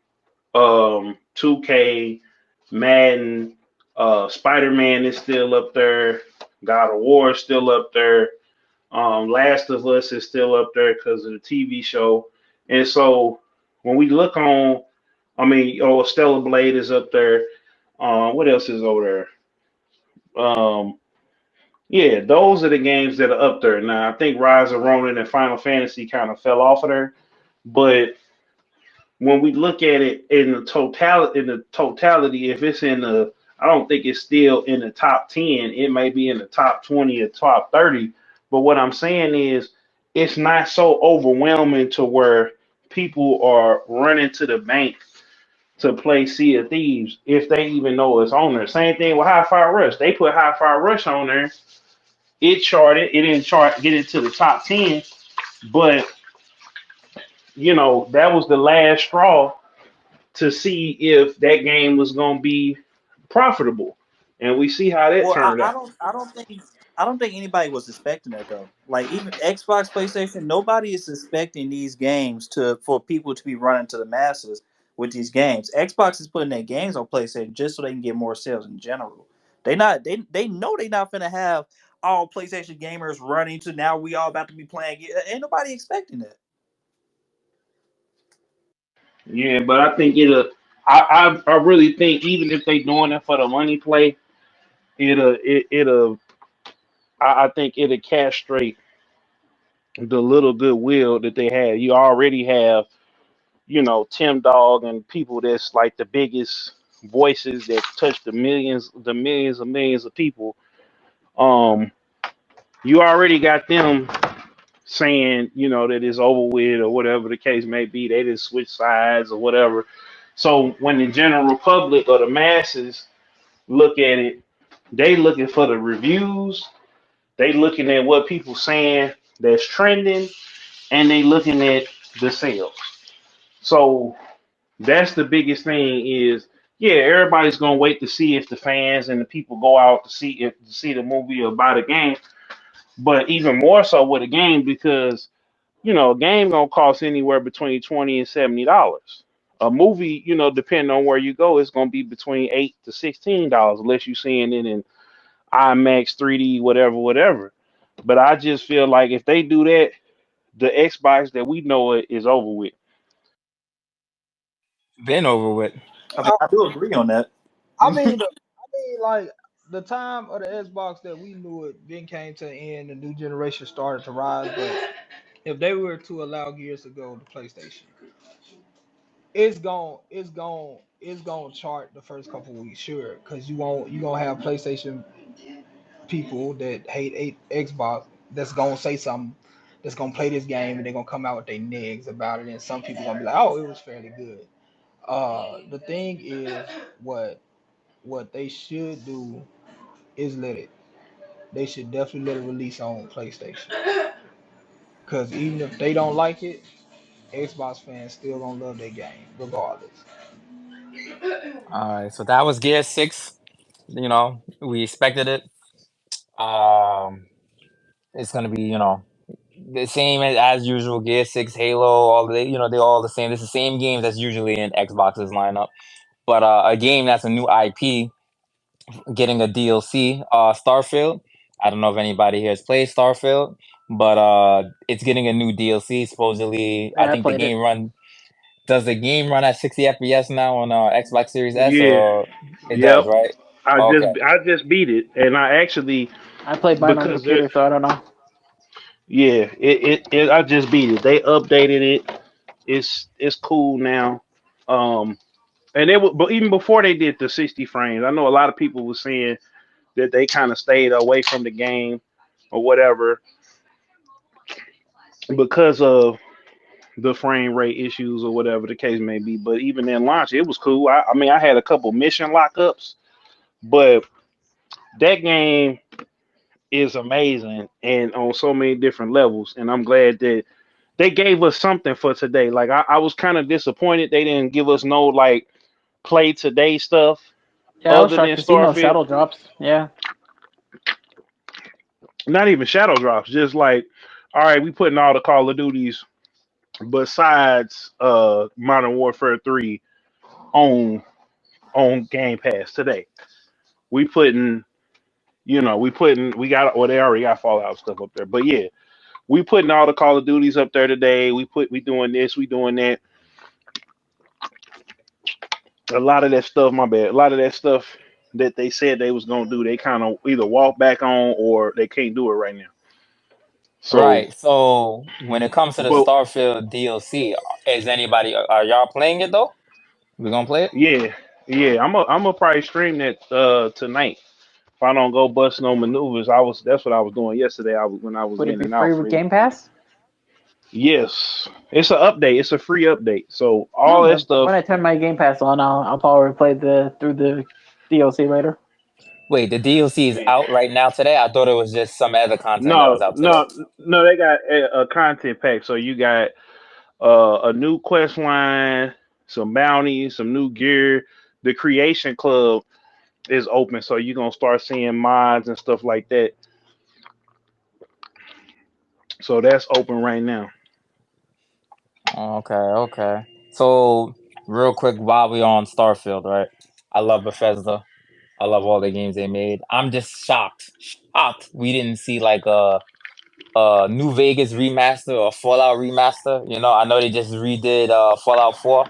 2K, Madden, Spider Man is still up there, God of War is still up there, Last of Us is still up there because of the TV show, and so when we look on, I mean, oh, Stellar Blade is up there. What else is over there? Yeah, those are the games that are up there. Now, I think Rise of Ronin and Final Fantasy kind of fell off of there, but when we look at it in the totality, if it's in the, I don't think it's still in the top 10. It may be in the top 20 or top 30. But what I'm saying is, it's not so overwhelming to where people are running to the bank to play Sea of Thieves if they even know it's on there. Same thing with Hi-Fi Rush. They put Hi-Fi Rush on there. It charted. It didn't get into the top 10, but that was the last straw to see if that game was going to be profitable, and we see how that Well, turned out. I don't think anybody was expecting that though. Like even Xbox, PlayStation, nobody is expecting these games to for people to be running to the masses with these games. Xbox is putting their games on PlayStation just so they can get more sales in general. They know they not gonna have all PlayStation gamers running to now we all about to be playing. Ain't nobody expecting that. Yeah, but I think it'll. I really think even if they doing it for the money play, it'll. I think it'll castrate the little goodwill that they have. You already have, Tim Dog and people that's like the biggest voices that touch the millions of people. Um, you already got them saying, that it's over with or whatever the case may be. They didn't switch sides or whatever. So when the general public or the masses look at it, they looking for the reviews. They looking at what people saying that's trending, and they looking at the sales. So that's the biggest thing is, yeah, everybody's gonna wait to see if the fans and the people go out to see the movie or buy the game. But even more so with a game because a game gonna cost anywhere between $20 and $70. A movie, depending on where you go, it's gonna be between $8 to $16 unless you're seeing it in IMAX, 3D, whatever, whatever. But I just feel like if they do that, the Xbox that we know it is over with. Been over with. I mean, I do agree on that. I mean, like the time of the Xbox that we knew it then came to an end. The new generation started to rise. But if they were to allow Gears to go to PlayStation, it's gonna chart the first couple weeks, sure, because you gonna have PlayStation people that hate Xbox that's gonna say something. That's gonna play this game and they're gonna come out with their negs about it, and some people gonna be like, "Oh, it was fairly good." The thing is, what what they should do is let it. They should definitely let it release on PlayStation. Cause even if they don't like it, Xbox fans still gonna love their game regardless. All right, so that was Gear 6. You know, we expected it. Um, it's gonna be, the same as usual. Gear 6, Halo, all the, they're all the same. It's the same games that's usually in Xbox's lineup. But a game that's a new IP getting a DLC, Starfield. I don't know if anybody here has played Starfield, but it's getting a new DLC. Supposedly, I Yeah, I think the played it. game run does the game run at 60 FPS now on Xbox Series S, Yeah. or it Yep. does, right? I just Okay, I just beat it, and I actually I played mine on because it computer, so I don't know. yeah I just beat it. They updated it. It's cool now. Um, and but even before they did the 60 frames, I know a lot of people were saying that they kind of stayed away from the game or whatever because of the frame rate issues or whatever the case may be. But even in launch, it was cool. I mean, I had a couple mission lockups, but that game is amazing and on so many different levels. And I'm glad that they gave us something for today. Like I was kind of disappointed they didn't give us no like play today stuff Yeah, I was other shocked than to see no Starfield. shadow drops. Yeah, Not even shadow drops. Just like, all right, we putting all the Call of Duties besides Modern Warfare 3 on Game Pass today. We putting we got well they already got Fallout stuff up there. But yeah, we putting all the Call of Duties up there today. We doing this, we doing that. A lot of that stuff, my bad. A lot of that stuff that they said they was gonna do, they kind of either walk back on or they can't do it right now. So, right. So when it comes to the but Starfield DLC, is anybody are y'all playing it though? We gonna play it? yeah, yeah, I'm a probably stream that tonight. If I don't go bust no maneuvers, that's what I was doing yesterday. I was when I was would it in be and out free with freely. Game Pass? Yes, it's an update. It's a free update. So No, all that when I stuff. turn my Game Pass on, I'll probably play the through the DLC later. Wait, the DLC is out right now today. I thought it was just some other content that was No, out today. no, no. They got a content pack. So you got a new quest line, some bounties, some new gear. The Creation Club is open, so you're gonna start seeing mods and stuff like that. So that's open right now. Okay, okay. So real quick, while we on Starfield, right? I love Bethesda. I love all the games they made. I'm just shocked we didn't see like a New Vegas remaster or Fallout remaster. I know they just redid Fallout 4.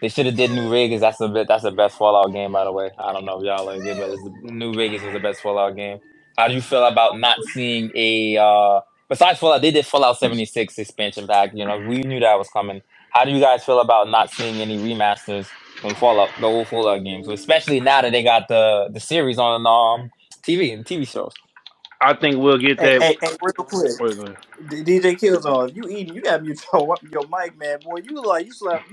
They should have did New Vegas. That's the best Fallout game, by the way. I don't know if y'all like it, but New Vegas was the best Fallout game. How do you feel about not seeing a besides Fallout? They did Fallout 76 expansion pack. We knew that was coming. How do you guys feel about not seeing any remasters from Fallout, the old Fallout games, especially now that they got the series on TV shows? I think we'll get Hey, that. hey, hey, real quick. Wait a minute. DJ Killzone, if you eating, you gotta mute your mic, man. Boy, you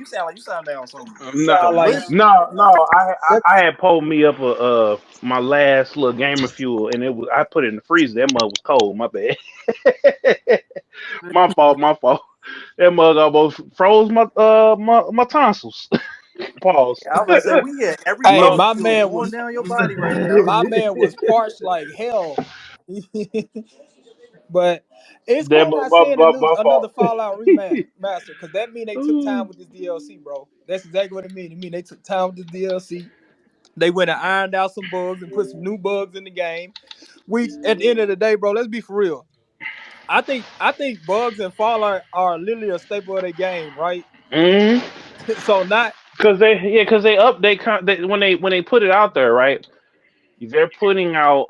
sound like you sound down No, like a Sound like lick. no. that, I had pulled me up my last little gamer fuel, and I put it in the freezer. That mug was cold. My bad. My fault. My fault. That mug almost froze my tonsils. Pause. I was about to say we get every hey, Long. molecule going down your body right now. my man was parched like hell. But it's That cool not seeing my another fault. Fallout remaster because that mean they took time Ooh. with this DLC, bro. That's exactly what it mean. It mean they took time with this DLC. They went and ironed out some bugs and put some new bugs in the game. Which at the end of the day, bro, let's be for real. I think bugs and Fallout are literally a staple of the game, right? Mm. So not Cause they when they put it out there, right? They're putting out.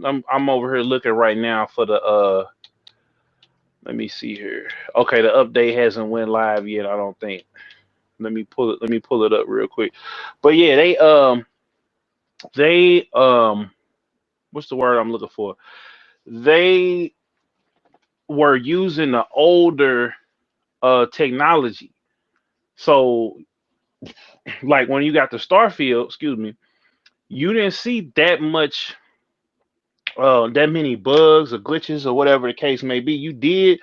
I'm over here looking right now for the Let me see here. Okay, the update hasn't went live yet. I don't think. Let me pull it up real quick. But yeah, they what's the word I'm looking for? They were using the older technology. So like when you got the Starfield, excuse me, you didn't see that much, that many bugs or glitches or whatever the case may be. You did,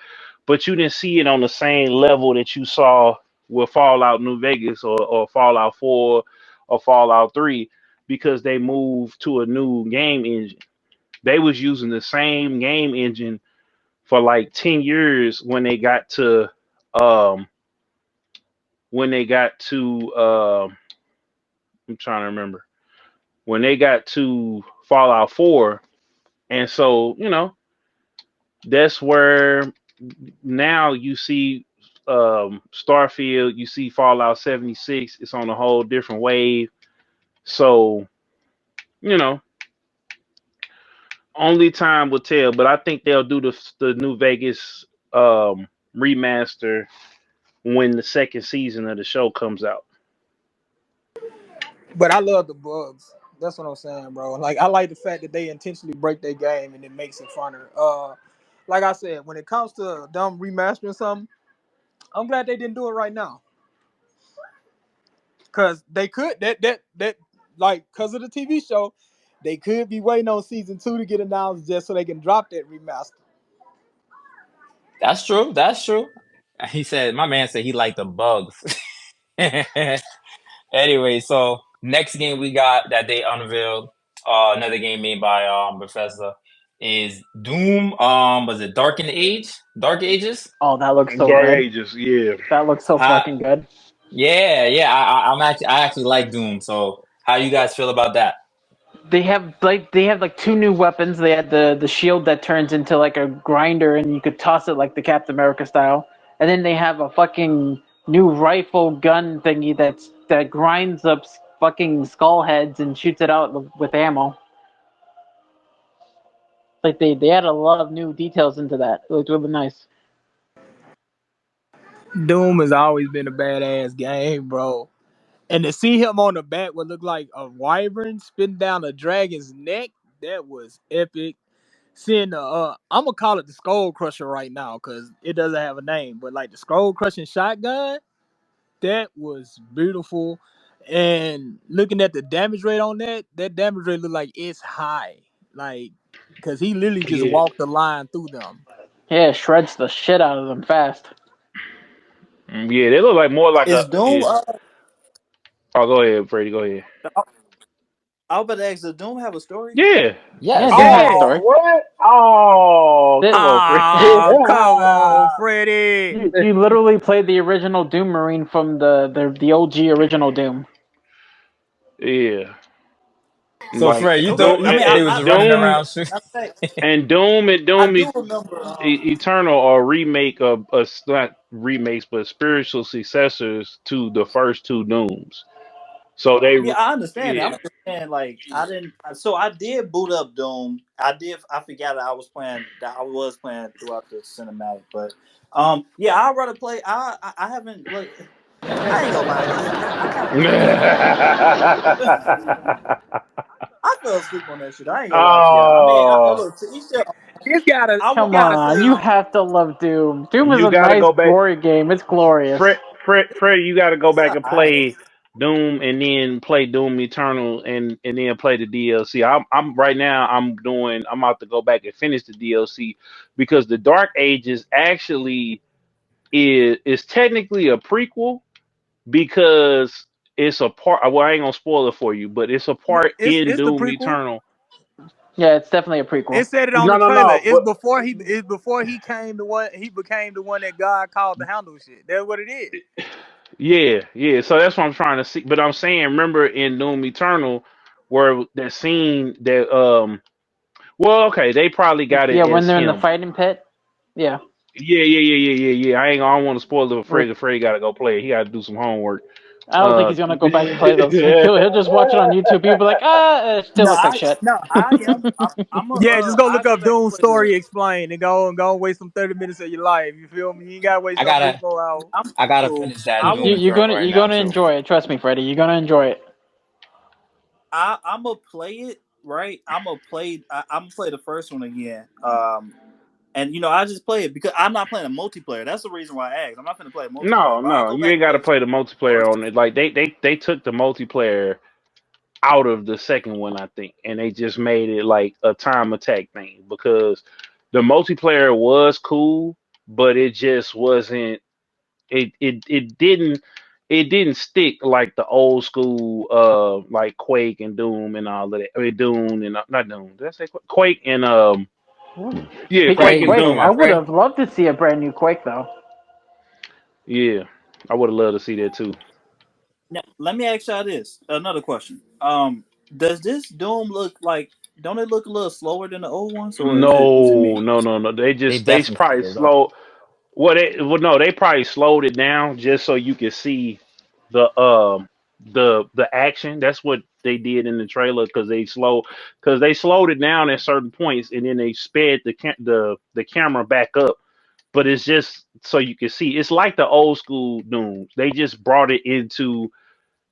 but you didn't see it on the same level that you saw with Fallout New Vegas or Fallout 4 or Fallout 3 because they moved to a new game engine. They was using the same game engine for like 10 years um when they got to I'm trying to remember when they got to Fallout 4. And so, that's where now you see Starfield, you see Fallout 76, it's on a whole different wave. So, you know, only time will tell, but I think they'll do the New Vegas remaster when the second season of the show comes out. But I love the bugs. That's what I'm saying, bro. Like I like the fact that they intentionally break their game and it makes it funner. Like I said, when it comes to them remastering something, I'm glad they didn't do it right now. Cause they could that like cause of the TV show, they could be waiting on season 2 to get announced just so they can drop that remaster. That's true. That's true. He said, my man said he liked the bugs. Anyway, so next game we got that they unveiled, another game made by Bethesda, is Doom. Was it Dark in the Age? Dark Ages? Oh, that looks so Dark good. Ages, yeah. That looks so How, fucking good. yeah, yeah. I actually like Doom. So how you guys feel about that? They have like two new weapons. They had the shield that turns into like a grinder and you could toss it like the Captain America style. And then they have a fucking new rifle gun thingy that grinds up fucking skull heads and shoots it out with ammo. Like they had a lot of new details into that. It looked really nice. Doom has always been a badass game, bro. And to see him on the back would look like a wyvern spitting down a dragon's neck, that was epic. Seeing the I'm gonna call it the skull crusher right now because it doesn't have a name, but like the skull crushing shotgun, that was beautiful. And looking at the damage rate on that damage rate looked like it's high, like because he literally just Yeah. walked the line through them. Yeah, it shreds the shit out of them fast. Yeah, they look like more like Is a Doom? yeah. Oh, go ahead, Freddie. Go ahead. I was about to ask, does Doom have a story? Yeah. Yeah, Yes. Doom has a Yeah. Oh, story. what? Oh, Th- come on, Freddie. Ah, come on, Freddy. You literally played the original Doom Marine from the OG original Doom. Yeah. So Like Fred, you Okay. thought Doom, I mean, he was running Doom around shooting? I say and I Doom do remember. Eternal are remake of not remakes, but spiritual successors to the first two Dooms. So they, Yeah, I understand that. I'm yeah. just saying, like, I didn't. So I did boot up Doom. I did. I forgot that I was playing. That I was playing throughout the cinematic, but yeah, I'd rather play. I haven't look. I ain't gonna lie. I kind of fell asleep on that shit. I fell asleep on that shit. I ain't gonna lie to y'all. I mean, Oh, look, to each their own. This gotta I Come gotta want on, to say you say, have to love Doom. Doom is you a got to nice, go back. gory game. It's glorious. Fred, you got to go it's back and alright. play Doom, and then play Doom Eternal, and then play the DLC. I'm right now. I'm about to go back and finish the DLC because the Dark Ages actually is technically a prequel because it's a part. Well, I ain't gonna spoil it for you, but it's a no. part in It's the Doom prequel. Eternal. Yeah, it's definitely a prequel. It said it on No, the no, trailer. no. But It's before he came the one. He became the one that God called to handle shit. That's what it is. yeah, yeah. So that's what I'm trying to see. But I'm saying, remember in Doom Eternal, where that scene that well, okay, they probably got it Yeah, when as they're in the him. fighting pit. Yeah, Yeah, yeah, yeah, yeah, yeah, yeah. I don't want to spoil it for with Fred. Fred got to go play it. He got to do some homework. I don't think Uh, he's gonna go back and play those. He'll just watch it on YouTube. He'll be like, it still No, looks like shit. I am. I'm a. Yeah, just go I look go up back and Doom play the. story explained and go and waste some 30 minutes of your life. You feel me? You ain't gotta waste I no three, gotta 4 hours. I'm I gotta cool. finish that I Doom will. You're Eternal gonna right you're now gonna too. enjoy it. Trust me, Freddie. You're gonna enjoy it. I'm gonna play it right. I'm gonna play. I'm gonna play the first one again. And I just play it because I'm not playing a multiplayer. That's the reason why I asked. I'm not going to play a multiplayer, No, but I'll no, go you back ain't and got play to this play the multiplayer first. on it. Like they took the multiplayer out of the second one, I think, and they just made it like a time attack thing because the multiplayer was cool, but it just wasn't. It didn't stick like the old school like Quake and Doom and all of that. I mean Doom and not Doom. Did I say Quake and yeah, Speaking of Quake Hey, and Quake, yo, Doom. I would Fred. have loved to see a brand new Quake though. Yeah, I would have loved to see that too. Now, let me ask y'all this. Another question. Does this Doom look like? Don't it look a little slower than the old ones, or is it No, me? no, no, no. They They just they definitely probably speeded it up. slow. Well, no, they probably slowed it down just so you could see the action. That's what they did in the trailer because they slowed it down at certain points and then they sped the camera back up. But it's just so you can see. It's like the old school Doom. They just brought it into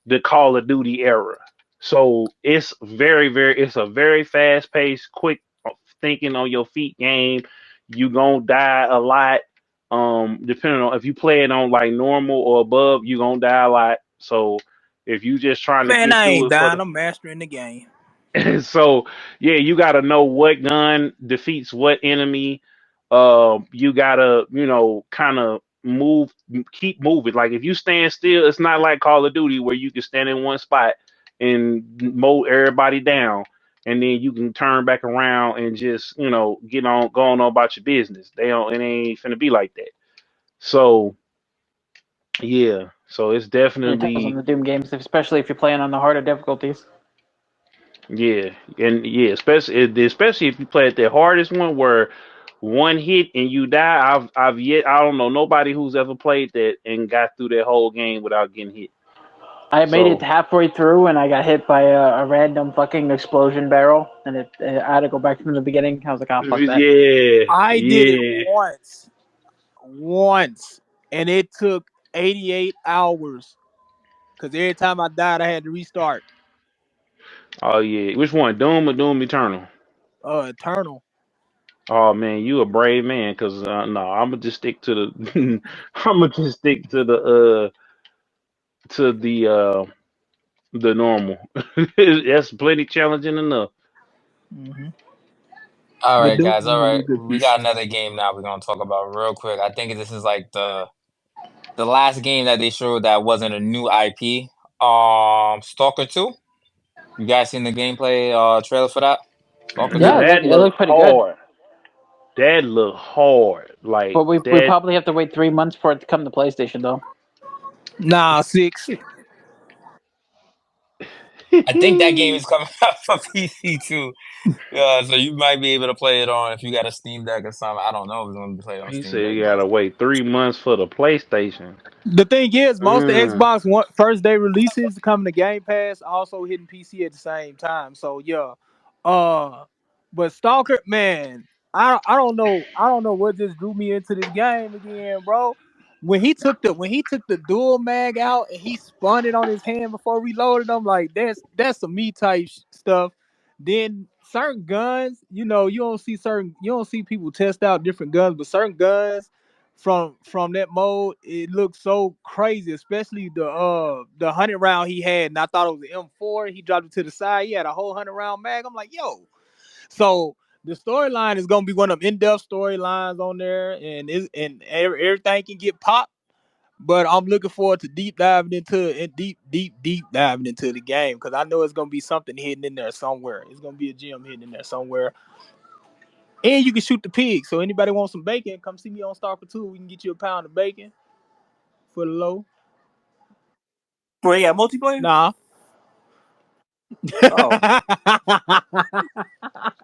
the Call of Duty era. So it's it's a very fast paced, quick thinking on your feet game. You gonna die a lot. Depending on if you play it on like normal or above, you gonna die a lot. So if you just trying to Man, get I through ain't it for dying. the I'm mastering the game. so yeah, you gotta know what gun defeats what enemy. You gotta, kind of keep moving. Like if you stand still, it's not like Call of Duty where you can stand in one spot and mow everybody down, and then you can turn back around and just, get on, going on about your business. They don't, it ain't finna be like that. So yeah, so it's It tells on definitely. the Doom games, especially if you're playing on the harder difficulties. Yeah, and yeah, especially if you play at the hardest one where one hit and you die. I don't know nobody who's ever played that and got through that whole game without getting hit. I made it So halfway through and I got hit by a random fucking explosion barrel, and I had to go back from the beginning. I was like, oh fuck that. yeah, I did it yeah. once, and it took 88 hours. Cause every time I died, I had to restart. Oh yeah. Which one, Doom or Doom Eternal? Eternal. Oh man, you a brave man. Cause no, I'm gonna just stick to the. I'm gonna just stick to to the normal. That's plenty challenging enough. Hmm. All But right, Doom guys. give All me a right, real good we piece. got another game now. We're gonna talk about real quick. I think this is like the last game that they showed that wasn't a new IP. Stalker 2. You guys seen the gameplay trailer for that? Stalker Yeah, 2? That it look looked pretty good. hard. That look hard. Like But we that. probably have to wait 3 months for it to come to PlayStation though. Nah, 6. I think that game is coming out for PC too. So you might be able to play it on if you got a Steam Deck or something. I don't know if it's going to be played on He Steam said Deck, you but gotta wait 3 months for the PlayStation. The thing is, most of the Mm. Xbox one first day releases come to Game Pass, also hitting PC at the same time. So yeah, uh, but Stalker, man, I don't know what just drew me into this game again, bro. When he took the dual mag out and he spun it on his hand before reloaded, I'm like, that's some me type stuff. Then certain guns, you don't see people test out different guns, but certain guns from that mode, it looks so crazy, especially the 100 round he had, and I thought it was an M4. He dropped it to the side. He had a whole 100 round mag. I'm like, yo. So the storyline is gonna be one of them in-depth storylines on there, everything can get popped. But I'm looking forward to deep diving into the game because I know it's gonna be something hidden in there somewhere. It's gonna be a gem hidden in there somewhere. And you can shoot the pig. So anybody wants some bacon, come see me on Stalker 2. We can get you a pound of bacon for the low. Bro, yeah, multiplayer. Nah. Oh,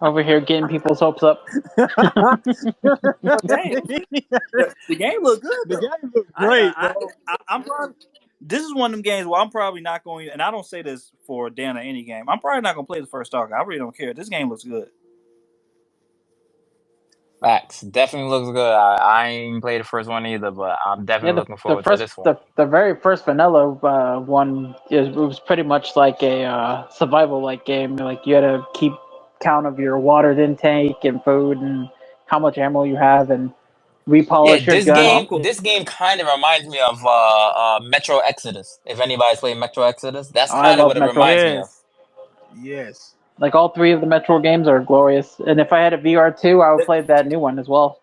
Over here getting people's hopes up. well, dang. The game look good The though. game looks I, great, I, bro. I'm probably. This is one of them games where I'm probably not going, and I don't say this for Dan or any game. I'm probably not gonna play the first Stalker. I really don't care. This game looks good. facts. Definitely looks good. I ain't played the first one either, but I'm Yeah, definitely the looking the forward to first this one. the very first vanilla one is it was pretty much like a survival like game. Like you had to keep count of your water intake and food, and how much ammo you have and Yeah, repolish your this Oh, gun. I'm game, cool. this game kind of reminds me of Metro Exodus. If anybody's played Metro Exodus, that's I kind of love what it Metro. reminds me of. Yes. Yes. Like all three of the Metro games are glorious. And if I had a VR2, I would play that new one as well.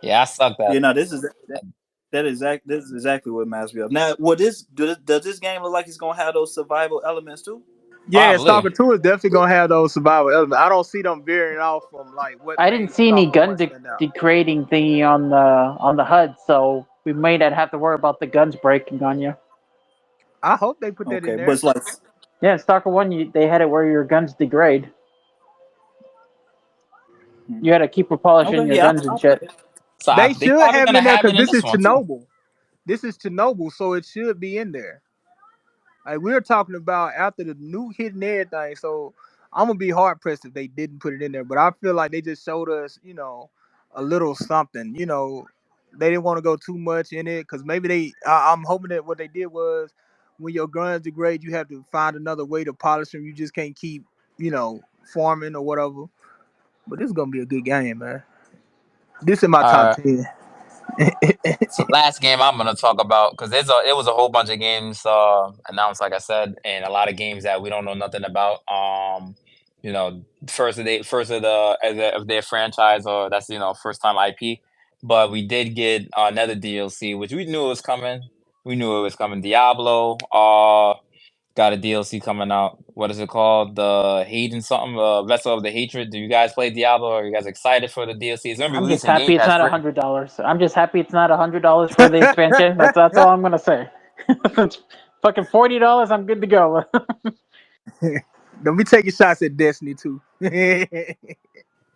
Yeah, I sucked Yeah, at. no, this is exactly what reminds me of. Now, does this game look like it's gonna have those survival elements too? Yeah, Probably. Stalker 2 is definitely gonna have those survival elements. I don't see them veering off from like what I didn't made see any Stalker gun 1 stand out. degrading thingy on the HUD, so we may not have to worry about the guns breaking on you. I hope they put that in Okay, but there. it's like, Yeah, in Stalker One, they had it where your guns degrade. hmm. You had to keep repolishing Okay, your yeah, guns and I'll play shit. it. So They they should probably have it gonna in there have because it in this this is one too. Chernobyl. This is Chernobyl, so it should be in there. Like we're talking about after the nuke hit and everything, so I'm gonna be hard pressed if they didn't put it in there. But I feel like they just showed us, a little something. They didn't want to go too much in it because maybe I'm hoping that what they did was when your guns degrade, you have to find another way to polish them. You just can't keep, farming or whatever. But this is gonna be a good game, man. This is my top Uh, 10. so last game I'm gonna talk about because it was a whole bunch of games announced, like I said, and a lot of games that we don't know nothing about. Of their franchise, or that's first time IP. But we did get another DLC, which we knew it was coming. We knew it was coming. Diablo. Got a DLC coming out. What is it called? The Hate and something. Vessel of the Hatred. Do you guys play Diablo? Are you guys excited for the DLC? It's gonna be I'm just releasing Game happy it's Pass not free. $100. I'm just happy it's not $100 for the expansion. That's all I'm gonna say. It's fucking $40. I'm good to go. Don't be taking shots at Destiny too.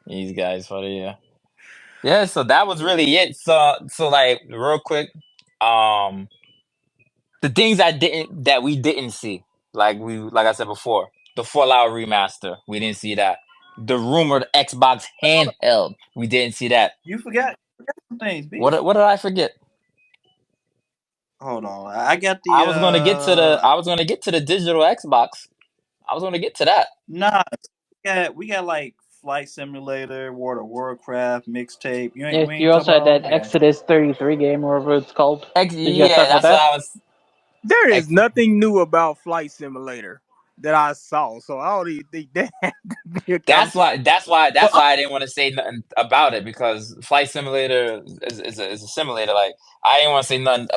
These guys for the yeah. Yeah, so that was really it. So like real quick, um the things that we didn't see, like I said before, the Fallout remaster, we didn't see that. The rumored Xbox Hold on, handheld, we didn't see that. you forgot some things, B. What did I forget? Hold on, I got the I was gonna get to the digital Xbox. I was gonna get to that. nah. We got like Flight Simulator, World of Warcraft mixtape. You ain't Yeah, we you ain't talking also had about all that that. Exodus 33 game, or whatever it's called. Did you guys Yeah, talk about that's what that? I was. There is X, nothing new about Flight Simulator that I saw, so I don't even think that had to be a conversation. Well, that's why I didn't want to say nothing about it because Flight Simulator is a simulator. Like I didn't want to say nothing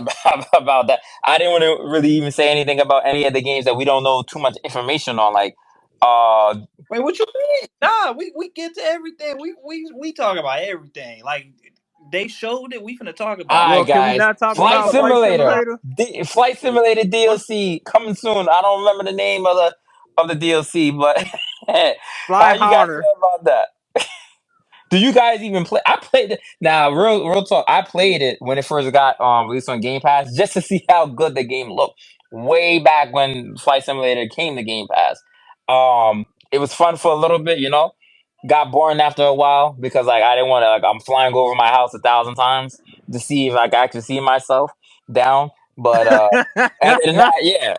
about that. I didn't want to really even say anything about any of the games that we don't know too much information on. Like, wait, what you mean? Nah, we get to everything. We talk about everything. Like they showed it. We finna talk all about it. right, Well, can we guys, not talk What Flight about what Flight Simulator, Simulator? Flight Simulator what DLC coming soon. I don't remember the name of the DLC, but how Fly you guys harder. feel about that? Do you guys even play? I played it. Now, real talk. I played it when it first got released on Game Pass, just to see how good the game looked. Way back when Flight Simulator came to Game Pass, it was fun for a little bit. Got boring after a while because like I didn't want to. Like, I'm flying over my house 1,000 times to see if I can actually see myself down. But other than that, yeah.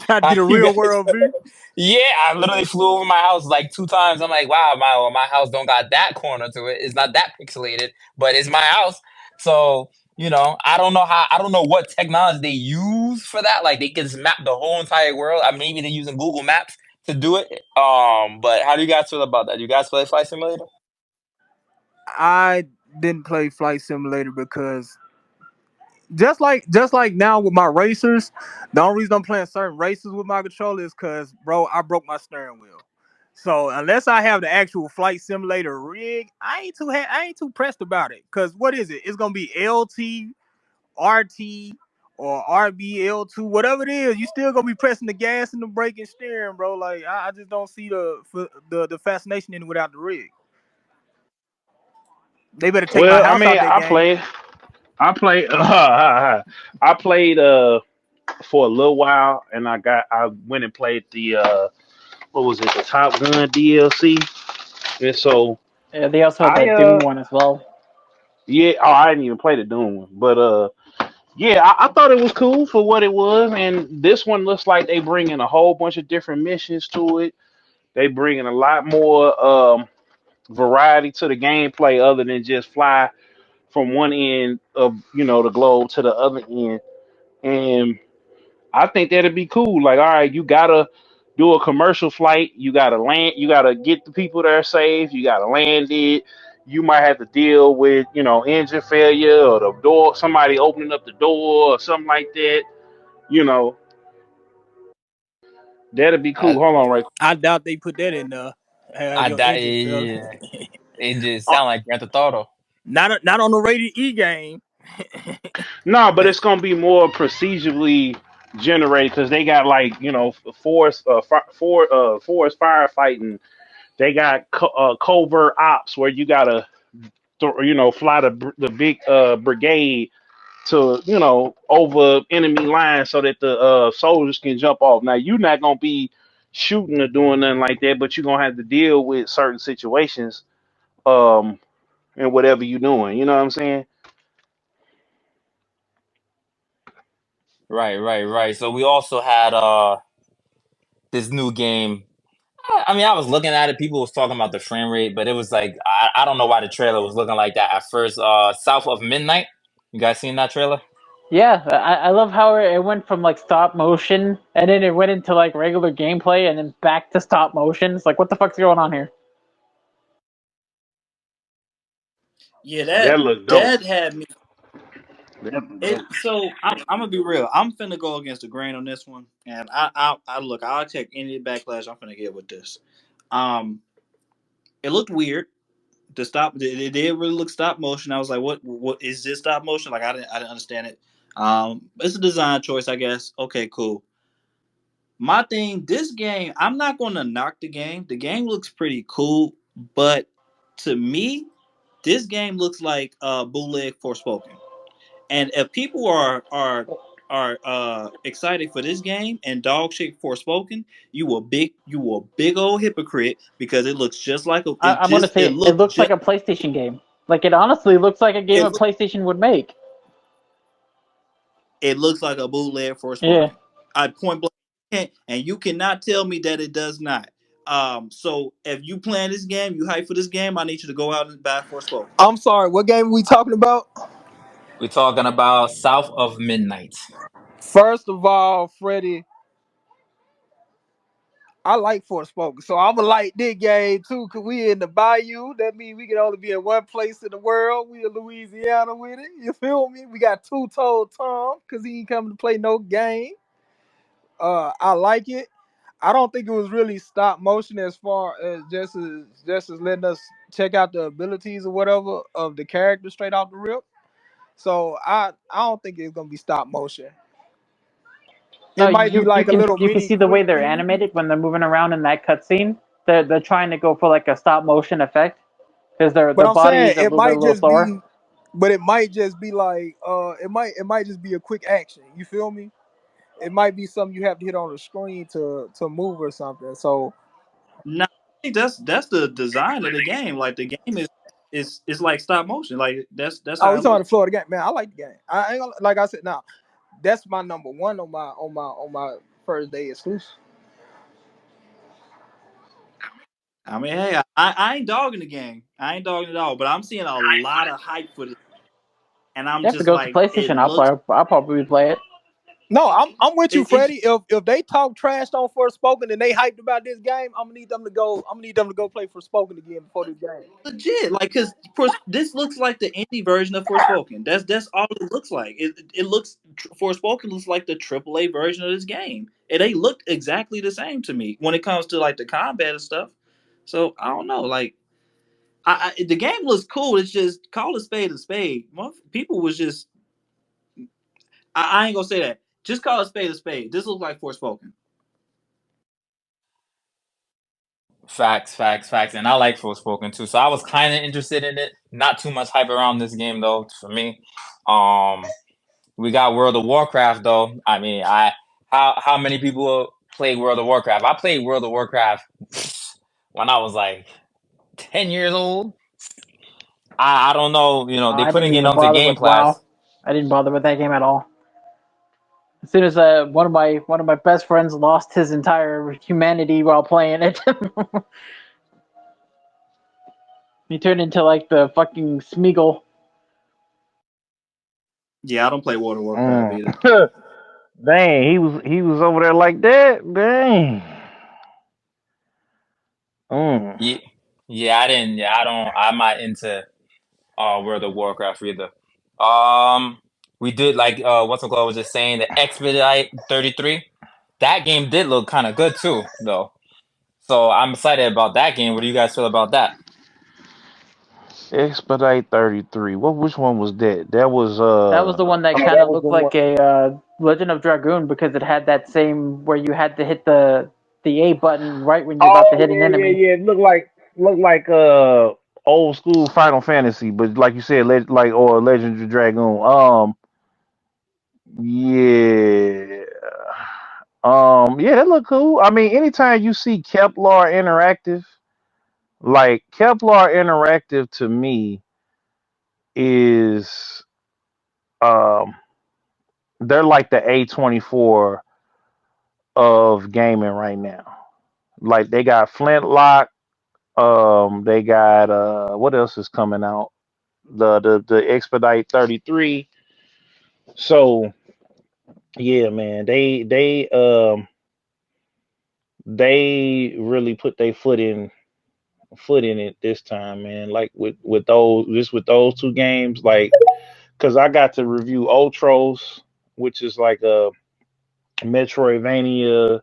Try to How get a you real guys world view. yeah, I literally flew over my house like 2 times. I'm like, wow, my house don't got that corner to it. It's not that pixelated, but it's my house. So, I don't know what technology they use for that. Like they can just map the whole entire world. I mean, maybe they're using Google Maps to do it. But how do you guys feel about that? You guys play Flight Simulator? I didn't play Flight Simulator because just like now with my racers, the only reason I'm playing certain races with my controller is because, bro, I broke my steering wheel. So unless I have the actual Flight Simulator rig, I ain't too pressed about it. Cause what is it? It's gonna be LT, RT, or RBL2, whatever it is. You still gonna be pressing the gas and the brake and steering, bro. Like I just don't see the fascination in it without the rig. They better take my Well, I house mean, out that game. I played, I played for a little while, and I went and played the what was it, the Top Gun DLC, and so Yeah, they also had I that Doom one as well. yeah, oh, I didn't even play the Doom one, but yeah, I thought it was cool for what it was, and this one looks like they bringing a whole bunch of different missions to it. They bringing a lot more. variety to the gameplay other than just fly from one end of the globe to the other end. And I think that'd be cool. Like, all right, you gotta do a commercial flight. You gotta land. You gotta get the people there safe. You gotta land it. You might have to deal with engine failure or the door, somebody opening up the door or something like that. You know, that'd be I cool. Hold on, right. I doubt they put that in there. I Your die. engine failure. Yeah, it just Uh, sound like Grand Theft Auto. not on the rated E game. No, but it's gonna be more procedurally generated because they got like forest firefighting. They got covert ops where you gotta fly the big brigade to over enemy lines so that the soldiers can jump off. Now you're not gonna be shooting or doing nothing like that, but you're gonna have to deal with certain situations um and whatever you're doing. You know what I'm saying? Right, right, right. So we also had this new game. I mean, I was looking at it. People was talking about the frame rate, but it was like I don't know why the trailer was looking like that at first. South of Midnight. You guys seen that trailer? Yeah, I love how it went from like stop motion and then it went into like regular gameplay and then back to stop motion. It's like, what the fuck's going on here? Yeah, That look dope. that had me. That look It dope. so I'm gonna be real. I'm finna go against the grain on this one, and I look. I'll take any backlash I'm finna get with this. Um, it looked weird. The stop it did really look stop motion. I was like, what is this stop motion? Like I didn't understand it. It's a design choice, I guess. Okay, cool. My thing, this game, I'm not gonna knock the game. The game looks pretty cool, but to me, this game looks like bootleg Forspoken. And if people are excited for this game and dog shit Forspoken, you a big old hypocrite because it looks just like I'm gonna say it it looked looks like just a PlayStation game. Like it honestly looks like a game it a look, PlayStation would make. it looks like a bootleg Yeah. Forspoken. I point blank, and you cannot tell me that it does not. So if you playing this game, you hype for this game, I need you to go out and buy Forspoken. I'm sorry. What game are we talking about? We're talking about South of Midnight. First of all, Freddie, I like Forspoken, so I'ma like this game too. Cause we in the Bayou. That means we can only be in one place in the world. We in Louisiana with it. You feel me? We got two told Tom because he ain't coming to play no game. I like it. I don't think it was really stop motion as far as just as letting us check out the abilities or whatever of the character straight off the rip. So I don't think it's gonna be stop motion. No, It might be like a little you can mini see the way quick they're thing. animated when they're moving around in that cutscene. They're trying to go for like a stop motion effect because But their I'm body saying is a it little bit a might little just slower. be, but it might just be like it might just be a quick action. You feel me? It might be something you have to hit on the screen to move or something. So No, I think that's the design of the game. Like the game is like stop motion. Like that's oh, how we it talking the looks. Florida game, man. I like the game. I ain't gonna, like I said now. That's my number one on my first day exclusive. I mean, hey, I ain't dogging the game. I ain't dogging it at all. But I'm seeing a lot of hype for this, and I'm Yeah, if it just goes to like, it PlayStation, looks. I'll probably play it. No, I'm with you, It Freddie. If they talk trash on Forspoken and they hyped about this game, I'm gonna need them to go. I'm gonna need them to go play Forspoken again before this game. legit, like, because this looks like the indie version of Forspoken. That's all it looks like. It looks Forspoken looks like the AAA version of this game. They look exactly the same to me when it comes to like the combat and stuff. So I don't know, like. The game looks cool. It's just call a spade a spade. People was just I ain't gonna say that. Just call a spade a spade. This looks like Forspoken. Facts, facts, facts. And I like Forspoken too. So I was kind of interested in it. Not too much hype around this game though for me. Um, we got World of Warcraft though. I mean, I how many people play World of Warcraft? I played World of Warcraft when I was like 10 years old. I don't know. You know, they I didn't putting it even onto bother Game with Pass. WoW. I didn't bother with that game at all. As soon as one of my best friends lost his entire humanity while playing it. He turned into like the fucking Smeagol. Yeah, I don't play World of Warcraft Mm. either. Dang, he was over there like that. Dang. Mm. Yeah, yeah, I didn't. Yeah, I don't. I'm not into World of Warcraft either. Um, we did like what's it called? Was just saying the Expedite 33. That game did look kind of good too, though. So I'm excited about that game. What do you guys feel about that? Expedite 33. Which one was that? That was That was the one that oh, kind that of was the looked one. like a Legend of Dragoon because it had that same where you had to hit the A button right when you're about to Oh hit an yeah, yeah, enemy. yeah. It looked like old school Final Fantasy, but like you said, like or Legend of Dragoon. Yeah. Yeah, that look cool. I mean, anytime you see Kepler Interactive, like Kepler Interactive to me is um they're like the A24 of gaming right now. Like they got Flintlock, they got what else is coming out? The Expedite 33. So yeah, man, they really put their foot in it this time, man. Like with those two games, like because I got to review Ultros, which is like a Metroidvania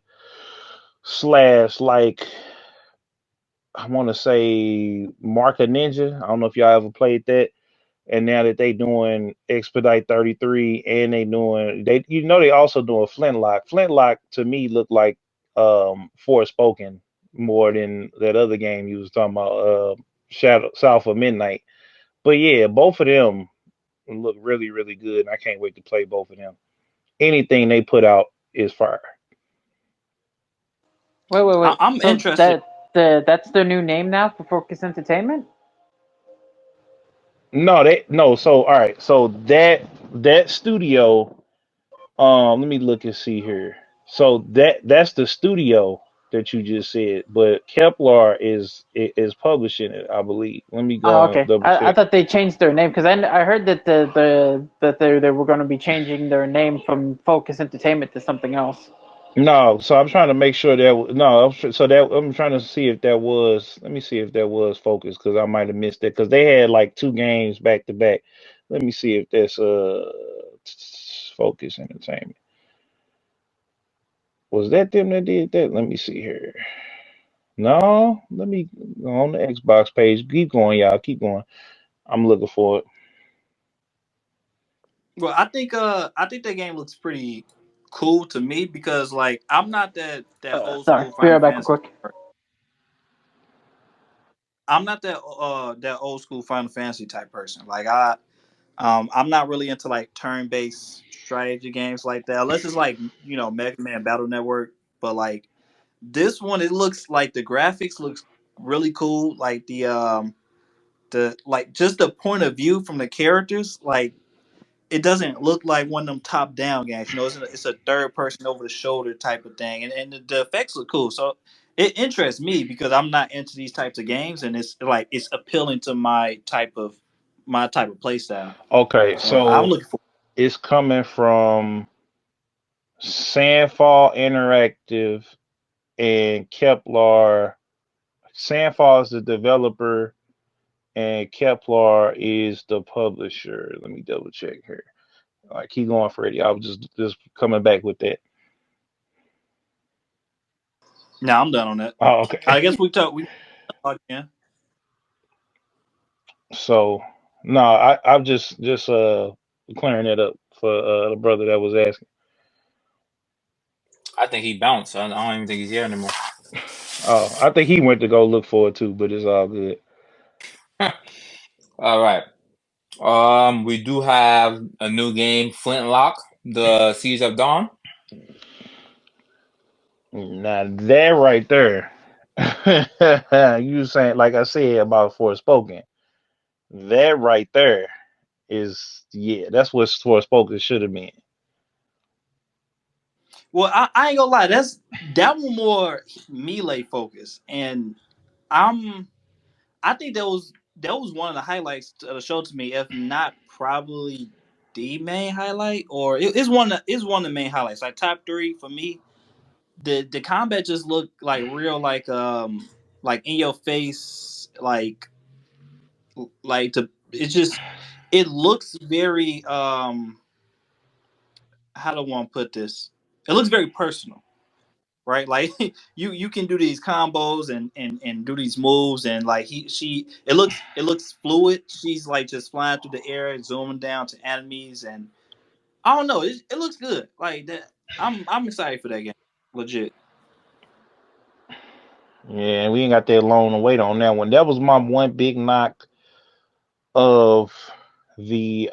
slash like I want to say Mark a Ninja. I don't know if y'all ever played that. And now that they doing Expedite 33 and they also doing Flintlock. Flintlock to me looked like Forspoken more than that other game you was talking about, Shadow South of Midnight. But yeah, both of them look really, really good, and I can't wait to play both of them. Anything they put out is fire. Wait, wait, wait. I'm So interested. that's their new name now for Focus Entertainment? No. So all right, so that studio. Let me look and see here. So that's the studio that you just said, but Kepler is publishing it, I believe. Let me Oh, go and okay. double I check. thought they changed their name because I heard that they were going to be changing their name from Focus Entertainment to something else. No, so I'm trying to make sure no, so that I'm trying to see if that was. Let me see if that was focused because I might have missed it because they had like two games back to back. Let me see if that's Focus Entertainment. Was that them that did that? Let me see here. No, let me go on the Xbox page. Keep going, y'all. Keep going. I'm looking for it. Well, I think that game looks pretty cool to me because like I'm not that old Sorry, school be Final right back real Fantasy. quick. I'm not that old school Final Fantasy type person. Like I'm not really into like turn based strategy games like that unless it's like Mega Man Battle Network. But like this one, it looks like the graphics looks really cool. Like the like just the point of view from the characters, like it doesn't look like one of them top down games. It's a third person over the shoulder type of thing, and the effects look cool. So it interests me because I'm not into these types of games, and it's like it's appealing to my type of play style. Okay, So I'm so looking for. it's coming from Sandfall Interactive and Kepler. Sandfall is the developer, and Kepler is the publisher. Let me double check here. All right, keep going, Freddie. I was just coming back with that. Now I'm done on that. Oh, okay. I guess we talk again. So no, I'm just clearing it up for the brother that was asking. I think he bounced. I don't even think he's here anymore. Oh, I think he went to go look for it too, but it's all good. All right. We do have a new game, Flintlock, the Siege of Dawn. Now that right there, you saying like I said about Forspoken. That right there is yeah, that's what Forspoken should have been. Well, I ain't gonna lie. That one more melee focused, and I'm I think that was that was one of the highlights of the show to me, if not probably the main highlight, or it's one of the main highlights. Like top three for me. The combat just looked like real, like in your face, like to it's just it looks very how do I want to put this? It looks very personal, right? Like you can do these combos and do these moves, and like it looks fluid. She's like just flying through the air, zooming down to enemies, and I don't know. It looks good. Like that. I'm excited for that game. Legit. Yeah, we ain't got that long to wait on that one. That was my one big knock of the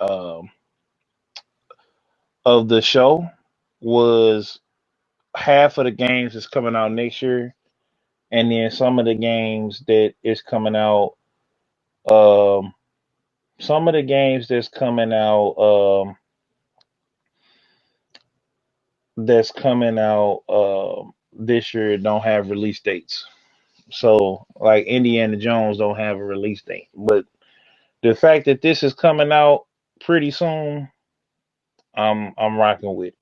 show was half of the games is coming out next year, and then some of the games that is coming out, um, some of the games that's coming out this year don't have release dates. So like Indiana Jones don't have a release date, but the fact that this is coming out pretty soon, I'm rocking with.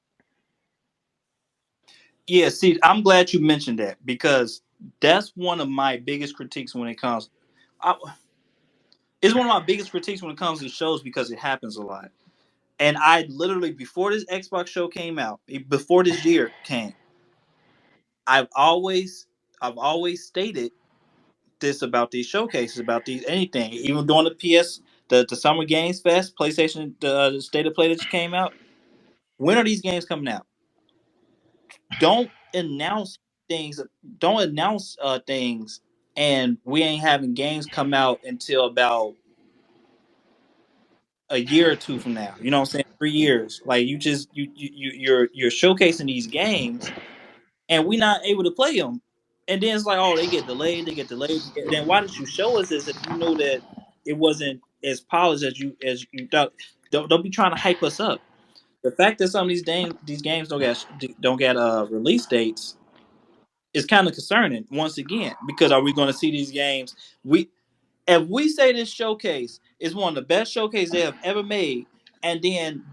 Yeah. See, I'm glad you mentioned that because that's one of my biggest critiques when it comes. I, it's one of my biggest critiques when it comes to shows because it happens a lot. And I literally before this Xbox show came out, before this year came, I've always I've always stated this about these showcases, about these anything, even during the the Summer Games Fest, PlayStation, the State of Play that just came out. When are these games coming out? Don't announce things. Don't announce things, and we ain't having games come out until about a year or two from now. You know what I'm saying? 3 years. Like you just you're showcasing these games, and we're not able to play them. And then it's like, oh, they get delayed. They get delayed. Then why did you show us this if you knew that it wasn't as polished as you thought? Don't be trying to hype us up. The fact that some of these games don't get release dates is kind of concerning once again, because are we going to see these games? We If we say this showcase is one of the best showcases they have ever made, and then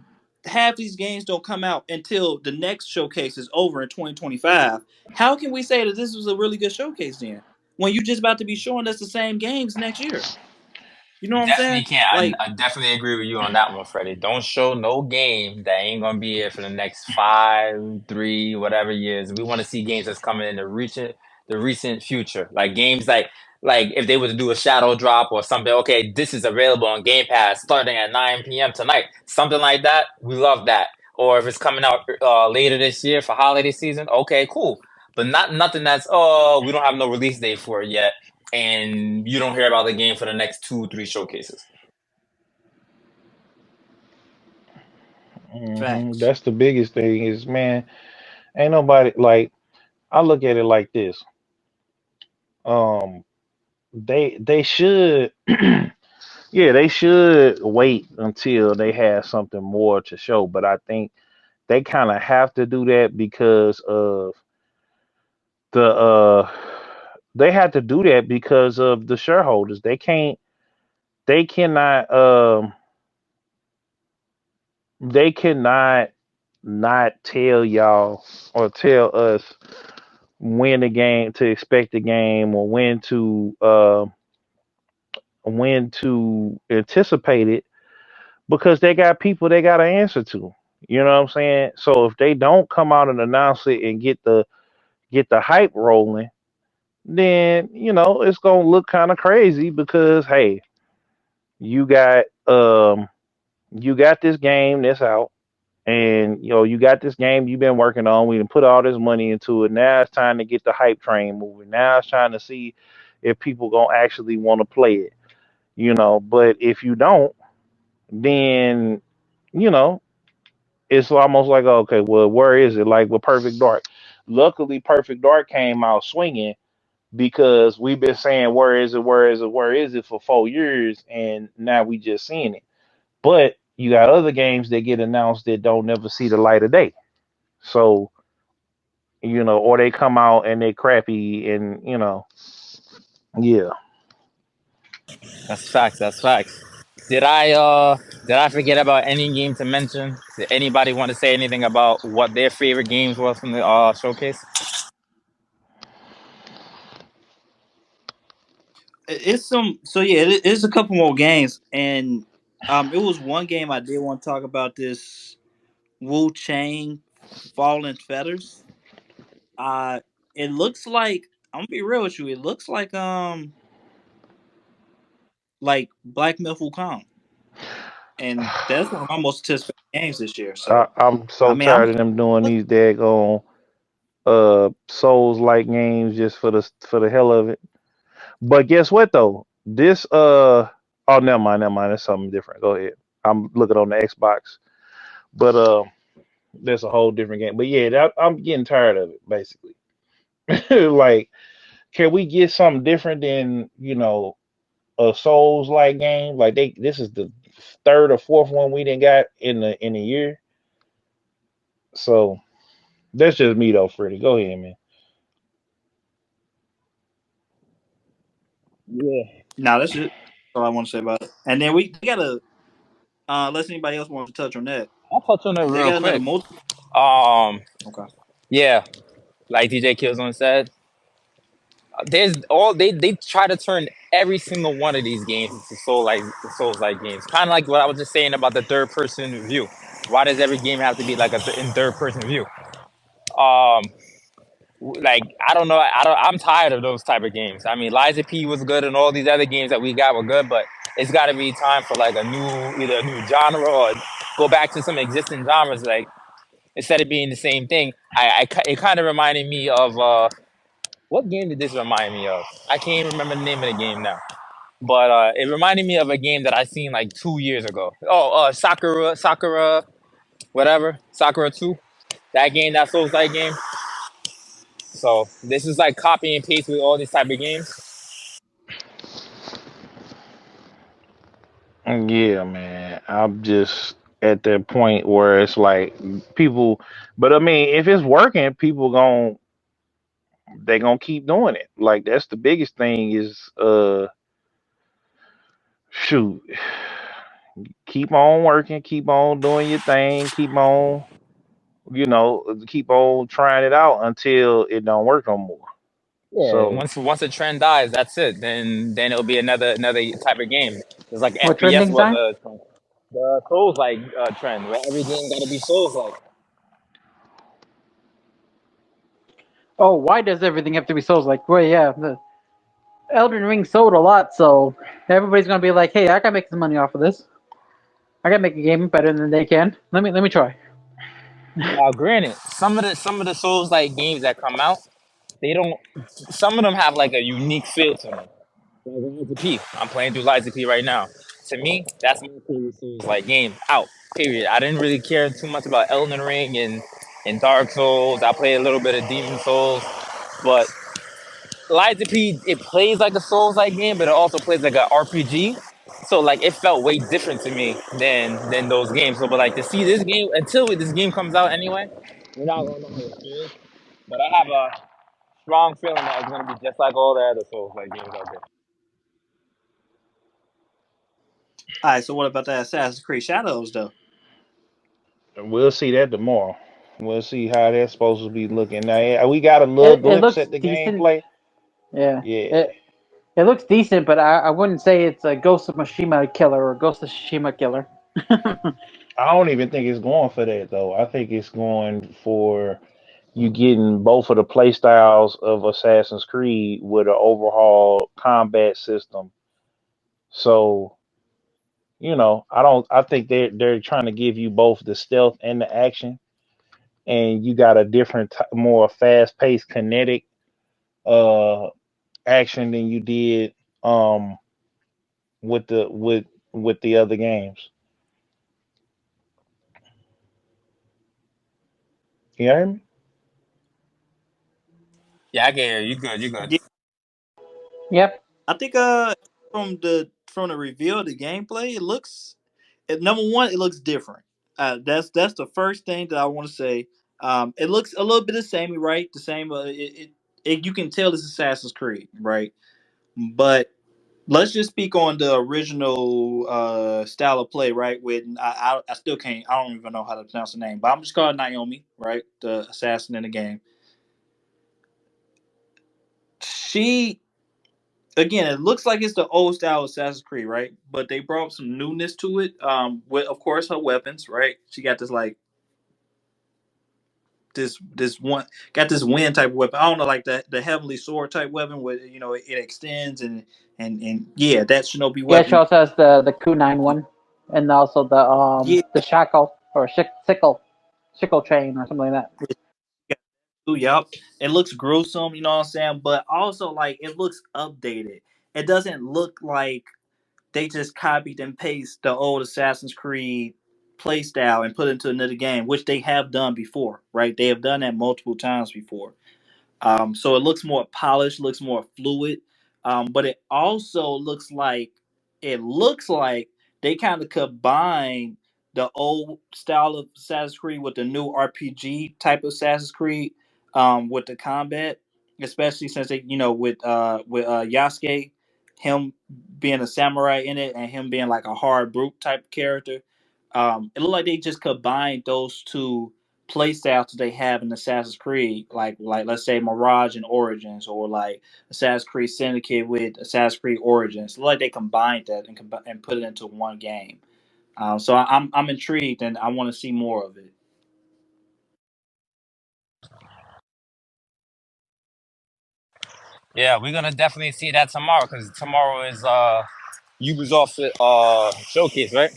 half these games don't come out until the next showcase is over in 2025, how can we say that this was a really good showcase then? When you're just about to be showing us the same games next year. You know what I'm Definitely saying? can't. Like, I definitely agree with you on that one, Freddie. Don't show no game that ain't gonna be here for the next 5, 3, whatever years. We want to see games that's coming in the recent future, like games like if they were to do a shadow drop or something. Okay, this is available on Game Pass starting at 9 p.m. tonight. Something like that. We love that. Or if it's coming out later this year for holiday season. Okay, cool. But not nothing that's we don't have no release date for it yet, and you don't hear about the game for the next 2, 3 showcases. facts. That's the biggest thing is, man, ain't nobody like, I look at it like this. Um, they should, yeah, they should wait until they have something more to show. But I think they kind of have to do that because of the they have to do that because of the shareholders. They cannot they cannot not tell y'all or tell us when the game to expect the game or when to anticipate it because they got people they got to answer to. You know what I'm saying? So if they don't come out and announce it and get the hype rolling, then it's gonna look kind of crazy because hey, you got you got this game that's out, and you got this game you've been working on. We done put all this money into it. Now it's time to get the hype train moving. Now it's trying to see if people gonna actually want to play it. But if you don't, then you know it's almost like, okay, well, where is it? Like with Perfect Dark. Luckily, Perfect Dark came out swinging because we've been saying where is it, where is it, where is it for 4 years, and now we just seeing it. But you got other games that get announced that don't never see the light of day. So or they come out and they crappy, and yeah. That's facts. That's facts. Did I forget about any game to mention? Did anybody want to say anything about what their favorite games was from the showcase? It's some. So yeah, it's a couple more games, and it was one game I did want to talk about. This Wu Chang Fallen Feathers. Uh, it looks like, I'm gonna be real with you. It looks like Black Myth Wukong, and that's one of my most anticipated games this year. So I'm I so mean, I'm tired of them doing these daggone Souls like games just for the hell of it. But guess what though? This oh never mind. That's something different. Go ahead. I'm looking on the Xbox, but that's a whole different game. But yeah, I'm getting tired of it basically. Like, can we get something different than a Souls like game? Like this is the third or fourth one we didn't got in a year. So that's just me though, Freddie. Go ahead, man. Yeah, now that's it. That's all I want to say about it. And then we gotta, unless anybody else wants to touch on that, I'll touch on it they real got another quick. multi. Um, Okay. yeah, like DJ Killzone said, there's all they try to turn every single one of these games into Souls like games. Kind of like what I was just saying about the third person view. Why does every game have to be like in third person view? Um, like I don't know. I'm tired of those type of games. I mean, Liza P was good, and all these other games that we got were good, but it's got to be time for like either a new genre or go back to some existing genres. Like instead of being the same thing, it kind of reminded me of what game did this remind me of? I can't even remember the name of the game now, but it reminded me of a game that I seen like 2 years ago. Oh, whatever, Sakura 2. That game, that Souls like game. So this is like copy and paste with all these type of games. Yeah, man. I'm just at that point where it's like people, but I mean, if it's working, people they gonna keep doing it. Like that's the biggest thing is shoot, keep on working, keep on doing your thing, keep on trying it out until it don't work no more. Yeah, So once a trend dies, that's it. Then it'll be another type of game. It's like What FPS trending was time? the Souls like trend where every game got to be Souls like. Oh, why does everything have to be Souls like? Well, yeah, the Elden Ring sold a lot, so everybody's gonna be like, "Hey, I can make some money off of this. I can make a game better than they can. Let me try." Now, granted, some of the Souls like games that come out, they don't. Some of them have like a unique feel to them. Like Lies of P. I'm playing through Lies of P right now. To me, that's my favorite Souls like game out. Period. I didn't really care too much about Elden Ring and Dark Souls. I played a little bit of Demon Souls, but Lies of P, it plays like a Souls like game, but it also plays like an RPG. So like it felt way different to me than those games. So but like to see this game until this game comes out anyway, we're not gonna know how it feels. But I have a strong feeling that it's gonna be just like all the other Souls like games out there. All right. So what about that Assassin's Creed Shadows though? we'll see that tomorrow. We'll see how that's supposed to be looking. Now, yeah, we got a little It glimpse looks at the decent. gameplay. Yeah, Yeah, it looks decent, but I wouldn't say it's a Ghost of Tsushima killer or Ghost of Tsushima killer. I don't even think it's going for that though. I think it's going for you getting both of the play styles of Assassin's Creed with an overhaul combat system. So, I don't I think they're trying to give you both the stealth and the action, and you got a different more fast-paced kinetic uh action than you did um with the other games. You hear me? Yeah, I can hear you. Good, you good. Yeah, Yep. I think from the reveal of the gameplay, it looks. Number one, it looks different. That's the first thing that I want to say. It looks a little bit the same, right? The same. You can tell it's Assassin's Creed, right? But Let's just speak on the original style of play, right? With I still can't. I don't even know how to pronounce the name, but I'm just calling Naomi, right? The assassin in the game. She again, it looks like it's the old style Assassin's Creed, right? But they brought some newness to it. With of course her weapons, right? She got this like this one got this wind type of weapon. I don't know, like the heavenly sword type weapon where it extends and yeah, that shinobi Yeah, she weapon. also has the kunai one, and also Yeah, the shackle or sickle chain or something like that. yep. It looks gruesome, you know what I'm saying? But also like it looks updated. It doesn't look like they just copied and pasted the old Assassin's Creed playstyle and put it into another game, which they have done before, right? They have done that multiple times before. So it looks more polished, looks more fluid, but it looks like they kind of combine the old style of Assassin's Creed with the new RPG type of Assassin's Creed, with the combat, especially since they, with Yasuke, him being a samurai in it and him being like a hard brute type of character. It looked like they just combined those two play styles that they have in Assassin's Creed, like let's say Mirage and Origins, or like Assassin's Creed Syndicate with Assassin's Creed Origins. Like they combined that and put it into one game. So I'm intrigued and I want to see more of it. Yeah, we're gonna definitely see that tomorrow because tomorrow is Ubisoft showcase, right?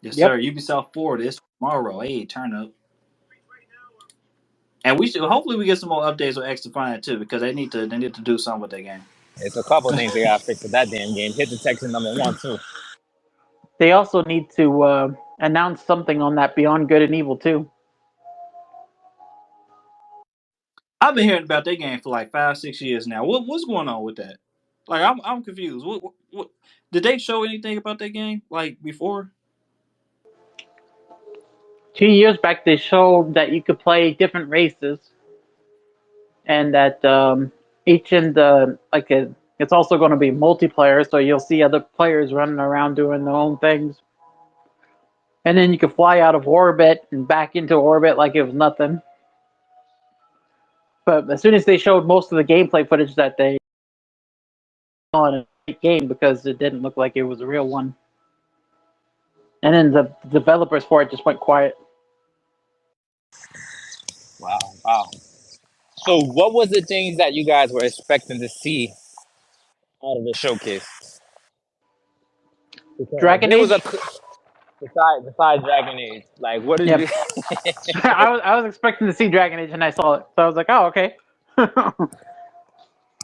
Yes, sir. Yep. Ubisoft Forward is tomorrow. Hey, turn up. And we should hopefully we get some more updates on X Defiant too, because they need to do something with that game. It's a couple things they gotta fix with that damn game. Hit detection number one too. They also need to announce something on that Beyond Good and Evil too. I've been hearing about that game for like 5 6 years now. What's going on with that? Like I'm confused. What did they show anything about that game like before? 2 years back, they showed that you could play different races, and that each in the it's also going to be multiplayer, so you'll see other players running around doing their own things, and then you can fly out of orbit and back into orbit like it was nothing. But as soon as they showed most of the gameplay footage that they on a game, because it didn't look like it was a real one, and then the developers for it just went quiet. Wow, wow. So, what was the things that you guys were expecting to see out of the showcase? Because Dragon there was a Age. beside Dragon Age. Like, what did you? Yep. I was expecting to see Dragon Age and I saw it, so I was like, oh, okay.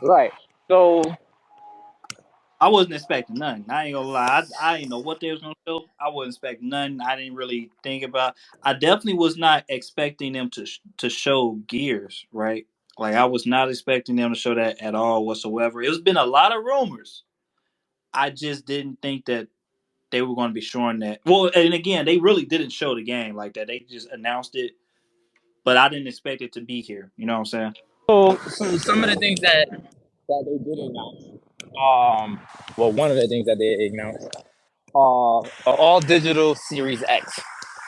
Right. So, I wasn't expecting nothing. I ain't gonna lie. I didn't know what they was gonna show. I wasn't expecting nothing. I didn't really think about. I definitely was not expecting them to show Gears, right? Like I was not expecting them to show that at all whatsoever. It's been a lot of rumors. I just didn't think that they were going to be showing that. Well, and again, they really didn't show the game like that. They just announced it, but I didn't expect it to be here. You know what I'm saying? so some of the things that they did announce. Well, one of the things that they announced, all digital Series X.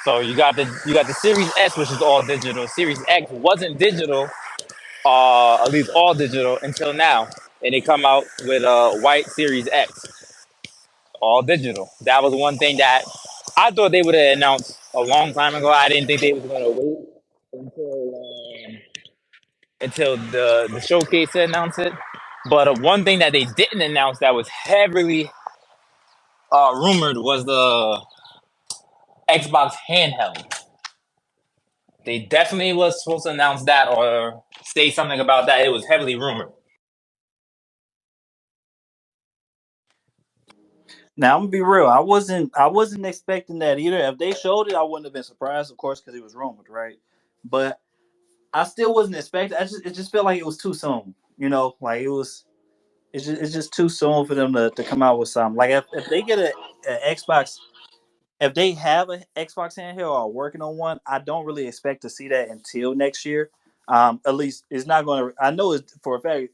So you got the Series S, which is all digital. Series X wasn't digital, at least all digital until now, and they come out with a white Series X, all digital. That was one thing that I thought they would have announced a long time ago. I didn't think they was gonna wait until the showcase to announce it. But one thing that they didn't announce that was heavily rumored was the Xbox handheld. They definitely was supposed to announce that or say something about that. It was heavily rumored. Now I'm gonna be real. I wasn't expecting that either. If they showed it, I wouldn't have been surprised, of course, because it was rumored, right? But I still wasn't expecting. It just felt like it was too soon. Like it was. It's just too soon for them to come out with something. Like if they get a Xbox, if they have an Xbox handheld or are working on one, I don't really expect to see that until next year. At least it's not going to. I know it's for a fact.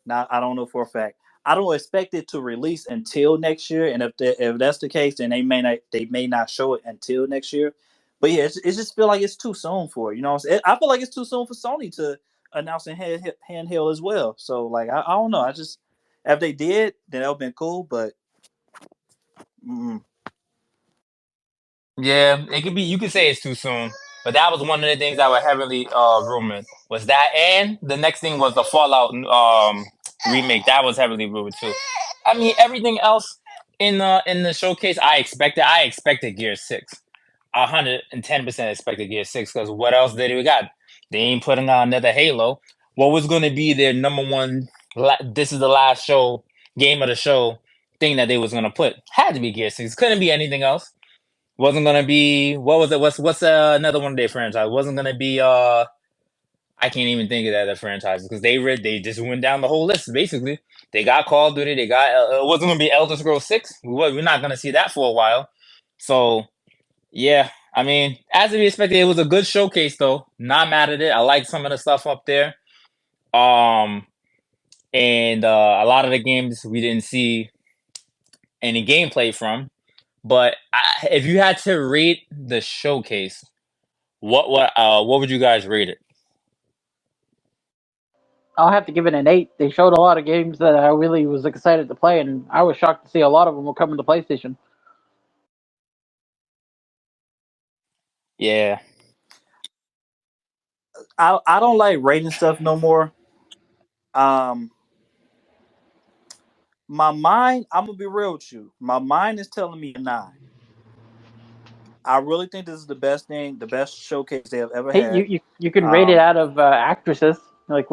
Not I don't know for a fact. I don't expect it to release until next year. And if that's the case, then they may not show it until next year. But yeah, it just feel like it's too soon for it. You know, what I'm saying? I feel like it's too soon for Sony to announce a handheld as well. So like I don't know. I just if they did, then that would been cool. But mm, Yeah, it could be. You could say it's too soon, but that was one of the things that were heavily rumored. Was that, and the next thing was the Fallout remake. That was heavily rumored too. I mean, everything else in the showcase, I expected. I expected Gear 6. 110% expected Gear 6 because what else did we got? They ain't putting out another Halo. What was going to be their number one? This is the last show game of the show thing that they was going to put. Had to be Gear 6. Couldn't be anything else. Wasn't gonna be what was it? What's another one of their franchise? Wasn't gonna be I can't even think of that other franchises because they just went down the whole list basically. They got Call of Duty. They got it wasn't gonna be Elder Scrolls 6. We're not gonna see that for a while. So yeah, I mean, as to be expected, it was a good showcase though. Not mad at it. I like some of the stuff up there. Um, and a lot of the games we didn't see any gameplay from. But if you had to rate the showcase, what would you guys rate it? I'll have to give it an 8. They showed a lot of games that I really was excited to play, and I was shocked to see a lot of them were coming to PlayStation. Yeah, I don't like rating stuff no more. Um, my mind, I'm gonna be real with you. My mind is telling me a 9. I really think this is the best thing, the best showcase they have ever Hey, had. you can rate it Um, out of actresses, like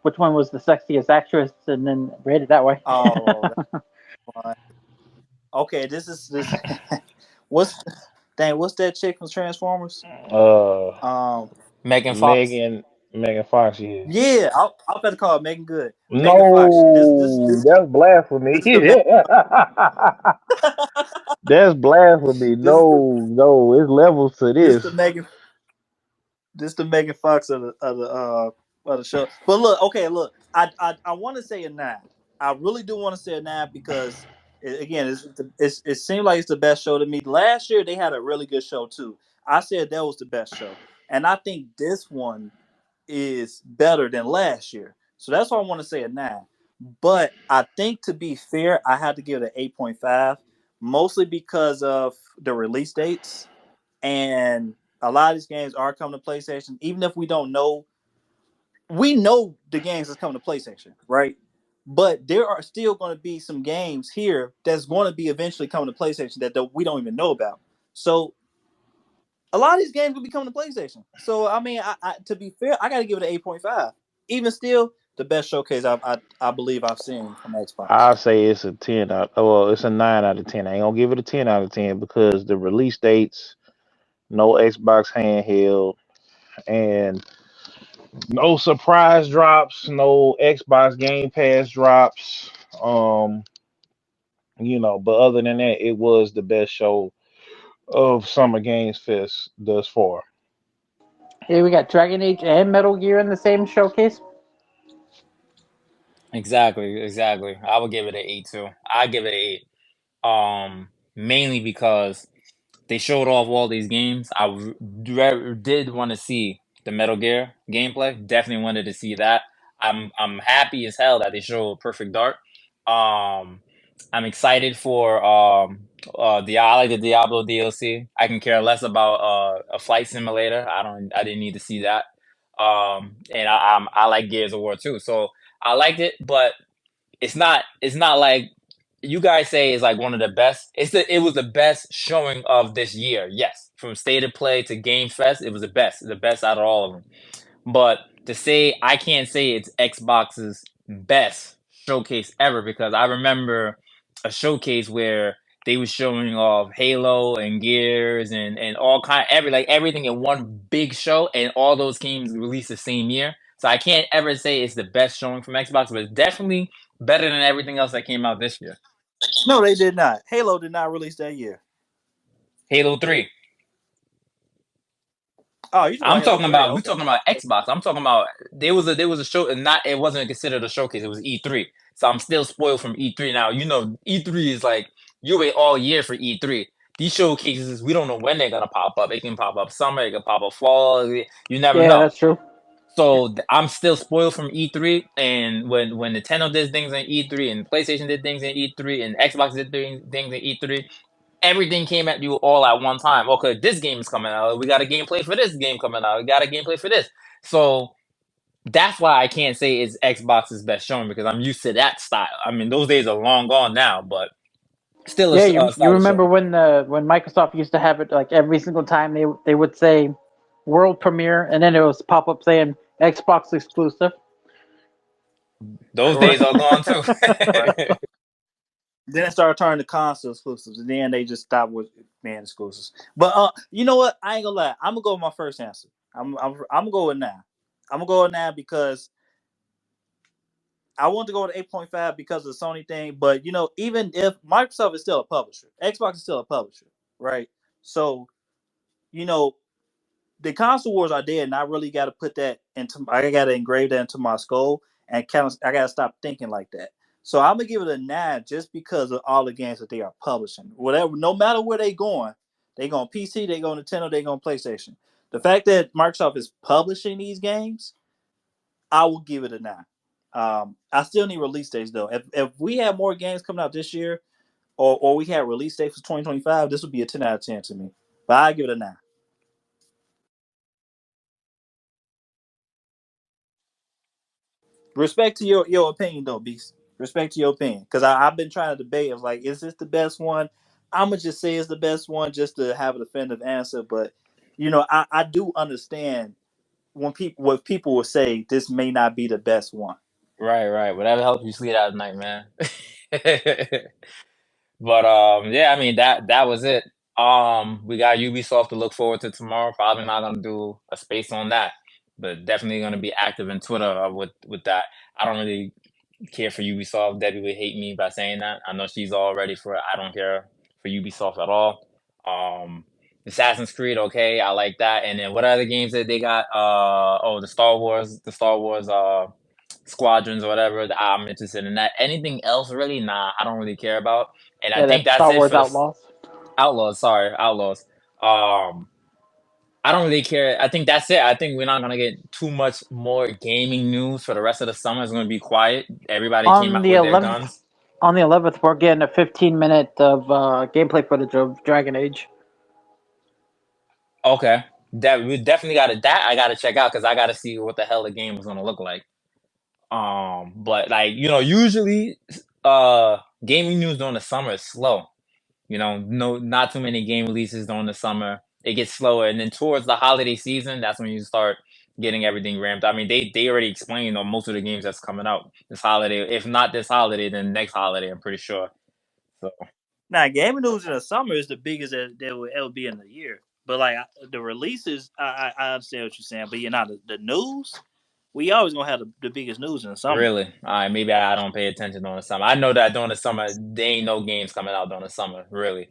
which one was the sexiest actress, and then rate it that way. oh, that's fine. Okay, this. what's what's that chick from Transformers? Uh, Um, Megan Fox. Megan Fox. Yeah. yeah, I'll better call it Megan Good. Megan Fox. No, that's blasphemy. This is the best. That's blasphemy. this is the No, it's levels to this this. the Megan this the Megan Fox of the show. But look, okay, look, I want to say a 9. I really do want to say a 9 because again, it seemed like it's the best show to me. Last year they had a really good show too. I said that was the best show, and I think this one is better than last year. So that's why I want to say a 9. But I think to be fair, I had to give it an 8.5, mostly because of the release dates and a lot of these games are coming to PlayStation. Even if we don't know, we know the games that's coming to PlayStation, right? But there are still going to be some games here that's going to be eventually coming to PlayStation that we don't even know about. So a lot of these games will be coming to PlayStation. So I mean, to be fair, I got to give it an 8.5. Even still, the best showcase I believe I've seen from Xbox. I'll say it's a 10 out. Well, it's a 9 out of 10. I ain't gonna give it a 10 out of 10 because the release dates, no Xbox handheld, and no surprise drops, no Xbox Game Pass drops. Um, but other than that, it was the best show of Summer Games Fest thus far. Here we got Dragon Age and Metal Gear in the same showcase. Exactly, exactly. I would give it an 8 too. I give it an 8. Mainly because they showed off all these games. Did want to see the Metal Gear gameplay. Definitely wanted to see that. I'm happy as hell that they showed Perfect Dark. Um, I'm excited for I like the Diablo DLC. I can care less about a flight simulator. I didn't need to see that. And I like Gears of War too. So I liked it, but it's not like you guys say is like one of the best. It was the best showing of this year. Yes, from State of Play to Game Fest, it was the best out of all of them. But to say I can't say it's Xbox's best showcase ever because I remember a showcase where they were showing off Halo and Gears and all kind everything in one big show and all those games released the same year. So I can't ever say it's the best showing from Xbox, but it's definitely better than everything else that came out this year. No, they did not. Halo did not release that year. Halo 3. Oh, you talking about I'm Halo talking 3? about we Okay. talking about Xbox. I'm talking about there was a show and not it wasn't considered a showcase. It was E3. So I'm still spoiled from E3 now. E3 is like you wait all year for E3. These showcases we don't know when they're gonna pop up. It can pop up summer. It can pop up fall. You never Yeah, know. that's true. So I'm still spoiled from E3. And when Nintendo did things in E3 and PlayStation did things in E3 and Xbox did things in E3, everything came at you all at one time. Okay, this game is coming out. We got a gameplay for this game coming out. We got a gameplay for this. So that's why I can't say it's Xbox's best showing because I'm used to that style. I mean, those days are long gone now, but still Yeah, a you solid remember showing. when Microsoft used to have it like every single time they would say world premiere and then it was pop up saying Xbox exclusive. Those days are gone too. Right. Then it started turning to console exclusives, and then they just stopped with man exclusives. But you know what? I ain't gonna lie. I'm gonna go with my first answer. I'm gonna go with now. I'm gonna go with now because I want to go with 8.5 because of the Sony thing. But even if Microsoft is still a publisher, Xbox is still a publisher, right? So you know, the console wars are dead, and I really got to put that into. I got to engrave that into my skull, and kind of I got to stop thinking like that. So I'm gonna give it a 9 just because of all the games that they are publishing. Whatever, no matter where they going PC, they going Nintendo, they going PlayStation. The fact that Microsoft is publishing these games, I will give it a 9. I still need release dates though. If we have more games coming out this year, or we had release dates for 2025, this would be a 10 out of 10 to me. But I give it a 9. Respect to your opinion though, Beast. Respect to your opinion, because I've been trying to debate. I was like, is this the best one? I'm gonna just say it's the best one just to have a definitive answer. But I do understand when people will say this may not be the best one. Right, right. Whatever helps you sleep at night, man. But yeah, I mean that was it. We got Ubisoft to look forward to tomorrow. Probably not gonna do a space on that, but definitely gonna be active in Twitter with that. I don't really care for Ubisoft. Debbie would hate me by saying that. I know she's all ready for it. I don't care for Ubisoft at all. Um, Assassin's Creed, okay, I like that. And then what other games that they got? The Star Wars squadrons or whatever. I'm interested in that. Anything else really? Nah, I don't really care about. And I Yeah, think that that's Star it Wars for the Outlaws. Outlaws. Sorry, Outlaws. Um, I don't really care. I think that's it. I think we're not gonna get too much more gaming news for the rest of the summer. It's gonna be quiet. Everybody came On out the with their 11th, guns. on the 11th, we're getting a 15-minute of gameplay footage of Dragon Age. Okay, that we definitely got to that. I gotta check out because I gotta see what the hell the game is gonna look like. But like usually, gaming news during the summer is slow. No, not too many game releases during the summer. It gets slower, and then towards the holiday season, that's when you start getting everything ramped. I mean, they already explained on most of the games that's coming out this holiday. If not this holiday, then next holiday. I'm pretty sure. So Now, gaming news in the summer is the biggest that will ever be in the year. But like the releases, I understand what you're saying. But the news, we always gonna have the biggest news in the summer. really, all right, maybe I don't pay attention during the summer. I know that during the summer, there ain't no games coming out during the summer. Really.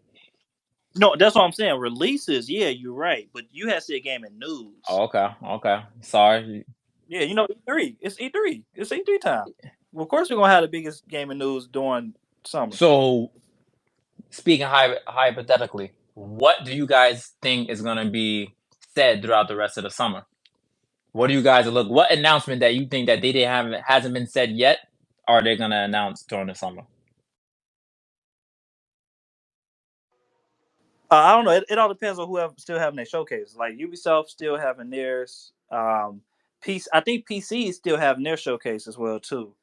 No, that's what I'm saying. Releases, yeah, you're right. But you have to say gaming news. Oh, okay, okay. Sorry. Yeah, E3. It's E3. It's E3 time. Well, of course, we're gonna have the biggest gaming news during summer. So speaking hypothetically, what do you guys think is going to be said throughout the rest of the summer? What do you guys look? What announcement that you think that they didn't have hasn't been said yet? Are they going to announce during the summer? I don't know. It all depends on whoever still having their showcase. Like Ubisoft still having theirs. I think PC is still having their showcase as well too.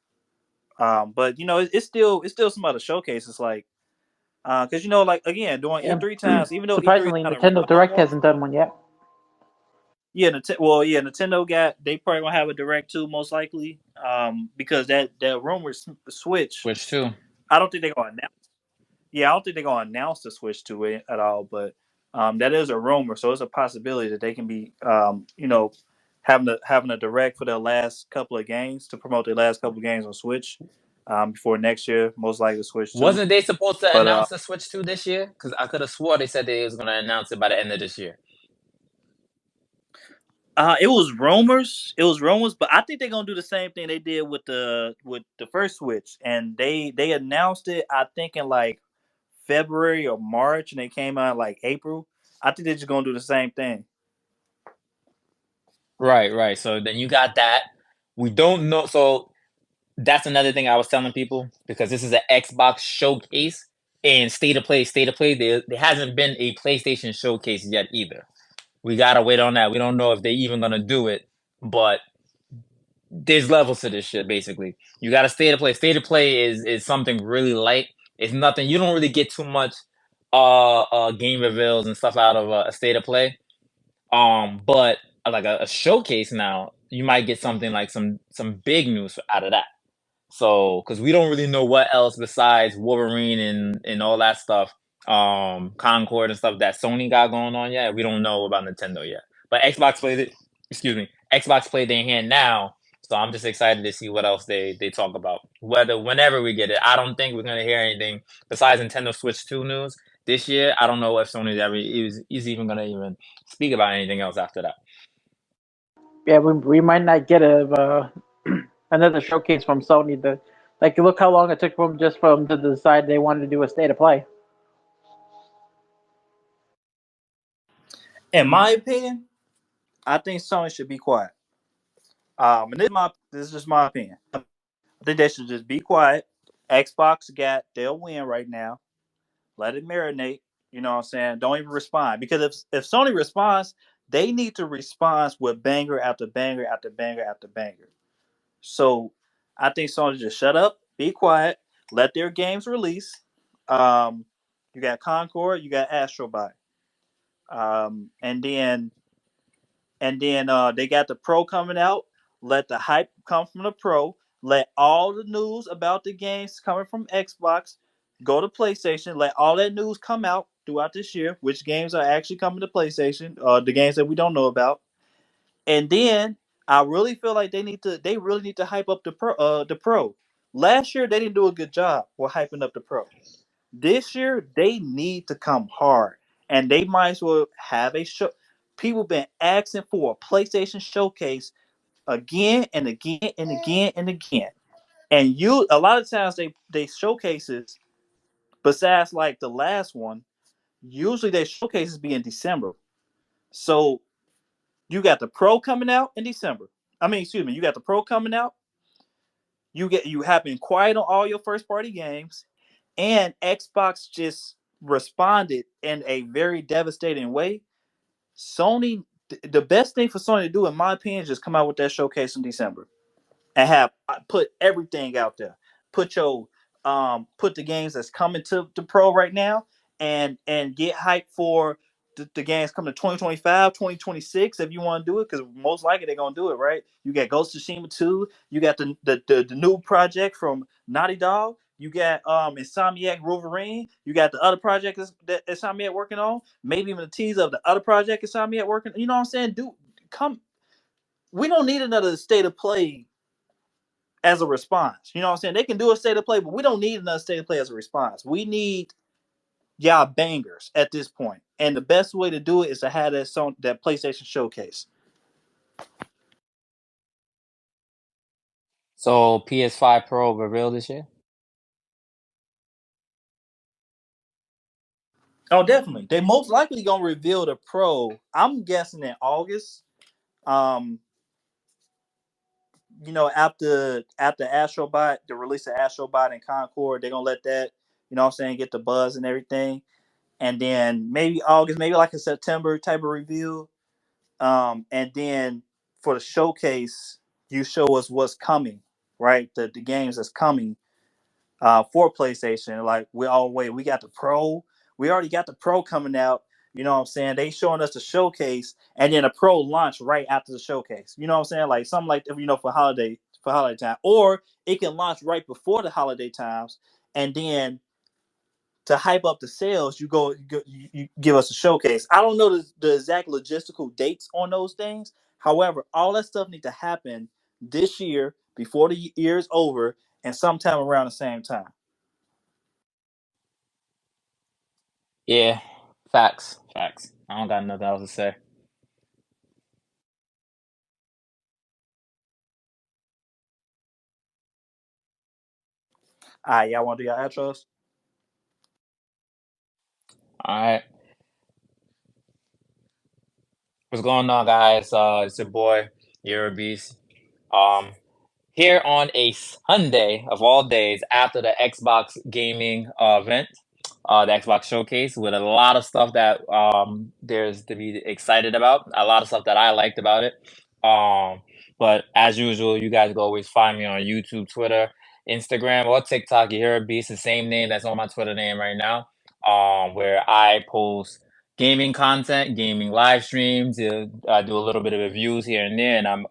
But it's still some other showcases like because like again during Yeah. E3 times, even though E3 is Surprisingly, kind of wrapping Nintendo up no Direct more. hasn't done one yet. Yeah, well, yeah, Nintendo they probably gonna have a direct too, most likely. Because that rumored Switch, Which two? I don't think they're gonna announce. Yeah, I don't think they're gonna announce the Switch to it at all. But that is a rumor, so it's a possibility that they can be having a direct for their last couple of games to promote their last couple of games on Switch before next year, most likely Switch two. Wasn't they supposed to But announce the Switch 2 this year? Because I could have swore they said they was going to announce it by the end of this year. It was rumors. It was rumors, but I think they're gonna do the same thing they did with the first Switch, and they announced it. I think in like February or March, and they came out in like April. I think they're just gonna do the same thing. Right, right. So then you got that. We don't know. So that's another thing I was telling people because this is an Xbox showcase and state of play. There hasn't been a PlayStation showcase yet either. We gotta wait on that. We don't know if they're even gonna do it, but there's levels to this shit. Basically, you got to state of play. State of play is something really light. It's nothing. You don't really get too much game reveals and stuff out of a state of play. But like a showcase now, you might get something like some big news out of that. So, because we don't really know what else besides Wolverine and all that stuff, Concord and stuff that Sony got going on yet. We don't know about Nintendo yet. But Xbox played it. Excuse me. Xbox played their hand now. So I'm just excited to see what else they talk about. Whenever we get it, I don't think we're gonna hear anything besides Nintendo Switch 2 news this year. I don't know if Sony's ever is even gonna even speak about anything else after that. Yeah, we might not get a another showcase from Sony. Like look how long it took from just from to decide they wanted to do a state of play. In my opinion, I think Sony should be quiet. And this is just my opinion. I think they should just be quiet. Xbox got their win right now. Let it marinate. You know what I'm saying? Don't even respond because if Sony responds, they need to respond with banger after banger after banger after banger. So I think Sony just shut up, be quiet, let their games release. Um, you got Concord, you got Astrobot, and then they got the Pro coming out. Let the hype come from the Pro. Let all the news about the games coming from Xbox go to PlayStation. Let all that news come out throughout this year. Which games are actually coming to PlayStation? The games that we don't know about. And then I really feel like they really need to hype up the Pro. Last year they didn't do a good job with hyping up the Pro. This year they need to come hard, and they might as well have a show. People been asking for a PlayStation showcase again and again and again and again. And you a lot of times they showcases besides like the last one, usually their showcases be in December. So you got the Pro coming out in December. I mean, excuse me, you got the Pro coming out. You have been quiet on all your first party games, and Xbox just responded in a very devastating way. Sony, the best thing for Sony to do, in my opinion, is just come out with that showcase in December and have put everything out there. Put your put the games that's coming to the Pro right now, and get hyped for the games coming to 2025, 2026 if you want to do it, because most likely they're gonna do it, right? You got Ghost of Tsushima 2, you got the new project from Naughty Dog, you got Insomniac Wolverine, you got the other project that Insomniac working on, maybe even a tease of the other project Insomniac working. You know what I'm saying? Do come. We don't need another state of play as a response. You know what I'm saying? They can do a state of play, but we don't need another state of play as a response. We need y'all bangers at this point. And the best way to do it is to have that PlayStation showcase. So PS5 Pro revealed this year. Oh, definitely. They most likely gonna reveal the Pro. I'm guessing in August. Um, after Astrobot, the release of Astrobot and Concord, they're gonna let that, you know what I'm saying, get the buzz and everything. And then maybe August, maybe like a September type of reveal. And then for the showcase, you show us what's coming, right? The games that's coming for PlayStation. Like we all wait, we got the Pro. We already got the Pro coming out. You know what I'm saying? They showing us the showcase, and then a Pro launch right after the showcase. You know what I'm saying? Like something like for holiday time, or it can launch right before the holiday times, and then to hype up the sales, you give us a showcase. I don't know the exact logistical dates on those things. However, all that stuff needs to happen this year before the year is over, and sometime around the same time. Yeah, facts, facts. I don't got nothing else to say. All right, y'all want to do your outros? All right. What's going on, guys? It's your boy, You're a Beast. Um, Here on a Sunday of all days after the Xbox gaming event, the Xbox showcase, with a lot of stuff that there's to be excited about, a lot of stuff that I liked about it. Um, but as usual, you guys can always find me on YouTube, Twitter, Instagram, or TikTok. You hear a beast, the same name that's on my Twitter name right now. Where I post gaming content, gaming live streams. I do a little bit of reviews here and there, and I'm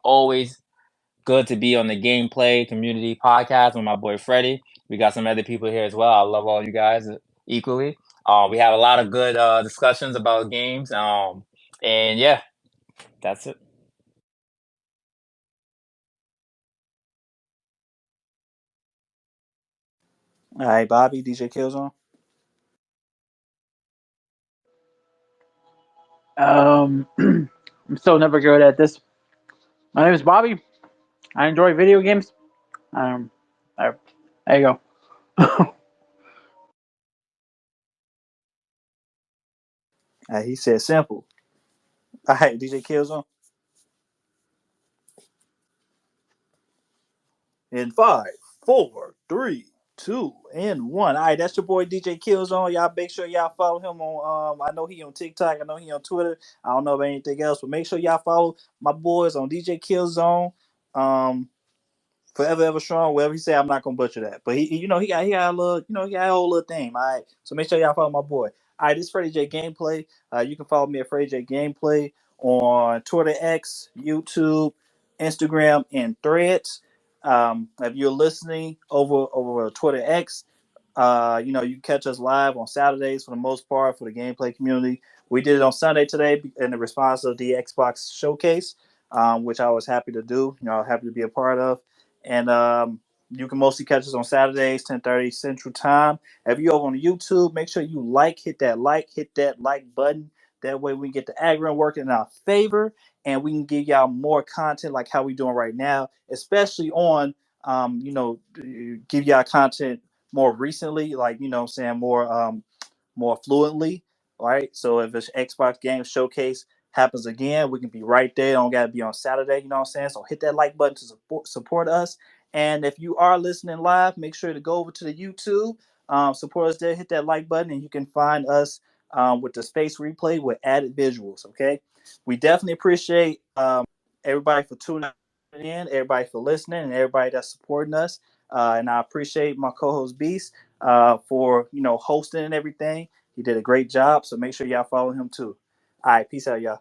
always good to be on the Gameplay Community Podcast with my boy Freddie. We got some other people here as well. I love all you guys equally. We have a lot of good discussions about games. And yeah, that's it. All right, Bobby, DJ Killzone. I'm still never good at this. My name is Bobby. I enjoy video games. Um, there, there you go. He said simple. All right, DJ Killzone. In five, four, three, two, and one. All right, that's your boy DJ Killzone. Y'all make sure y'all follow him on. I know he on TikTok. I know he on Twitter. I don't know about anything else, but make sure y'all follow my boys on DJ Killzone. Um, Forever Ever Strong, whatever he say, I'm not gonna butcher that. But he got a little, he got a whole little thing. All right, so make sure y'all follow my boy. All right, this is Freddie J Gameplay. You can follow me at Freddie J Gameplay on Twitter, X, YouTube, Instagram, and Threads. If you're listening over Twitter X, you can catch us live on Saturdays for the most part for the gameplay community. We did it on Sunday today in the response of the Xbox showcase, which I was happy to do. Happy to be a part of. And you can mostly catch us on Saturdays, 10:30 Central Time. If you're over on YouTube, make sure you hit that like button. That way we can get the algorithm working in our favor, and we can give y'all more content like how we doing right now, especially on give y'all content more recently, like I'm saying, more fluently, right? So if it's Xbox Game Showcase happens again, we can be right there. Don't gotta be on Saturday, you know what I'm saying? So hit that like button to support us. And if you are listening live, make sure to go over to the YouTube, support us there, hit that like button, and you can find us with the space replay with added visuals. Okay, we definitely appreciate everybody for tuning in, everybody for listening, and everybody that's supporting us. And I appreciate my co-host Beast for hosting and everything. He did a great job. So make sure y'all follow him too. All right, peace out, y'all.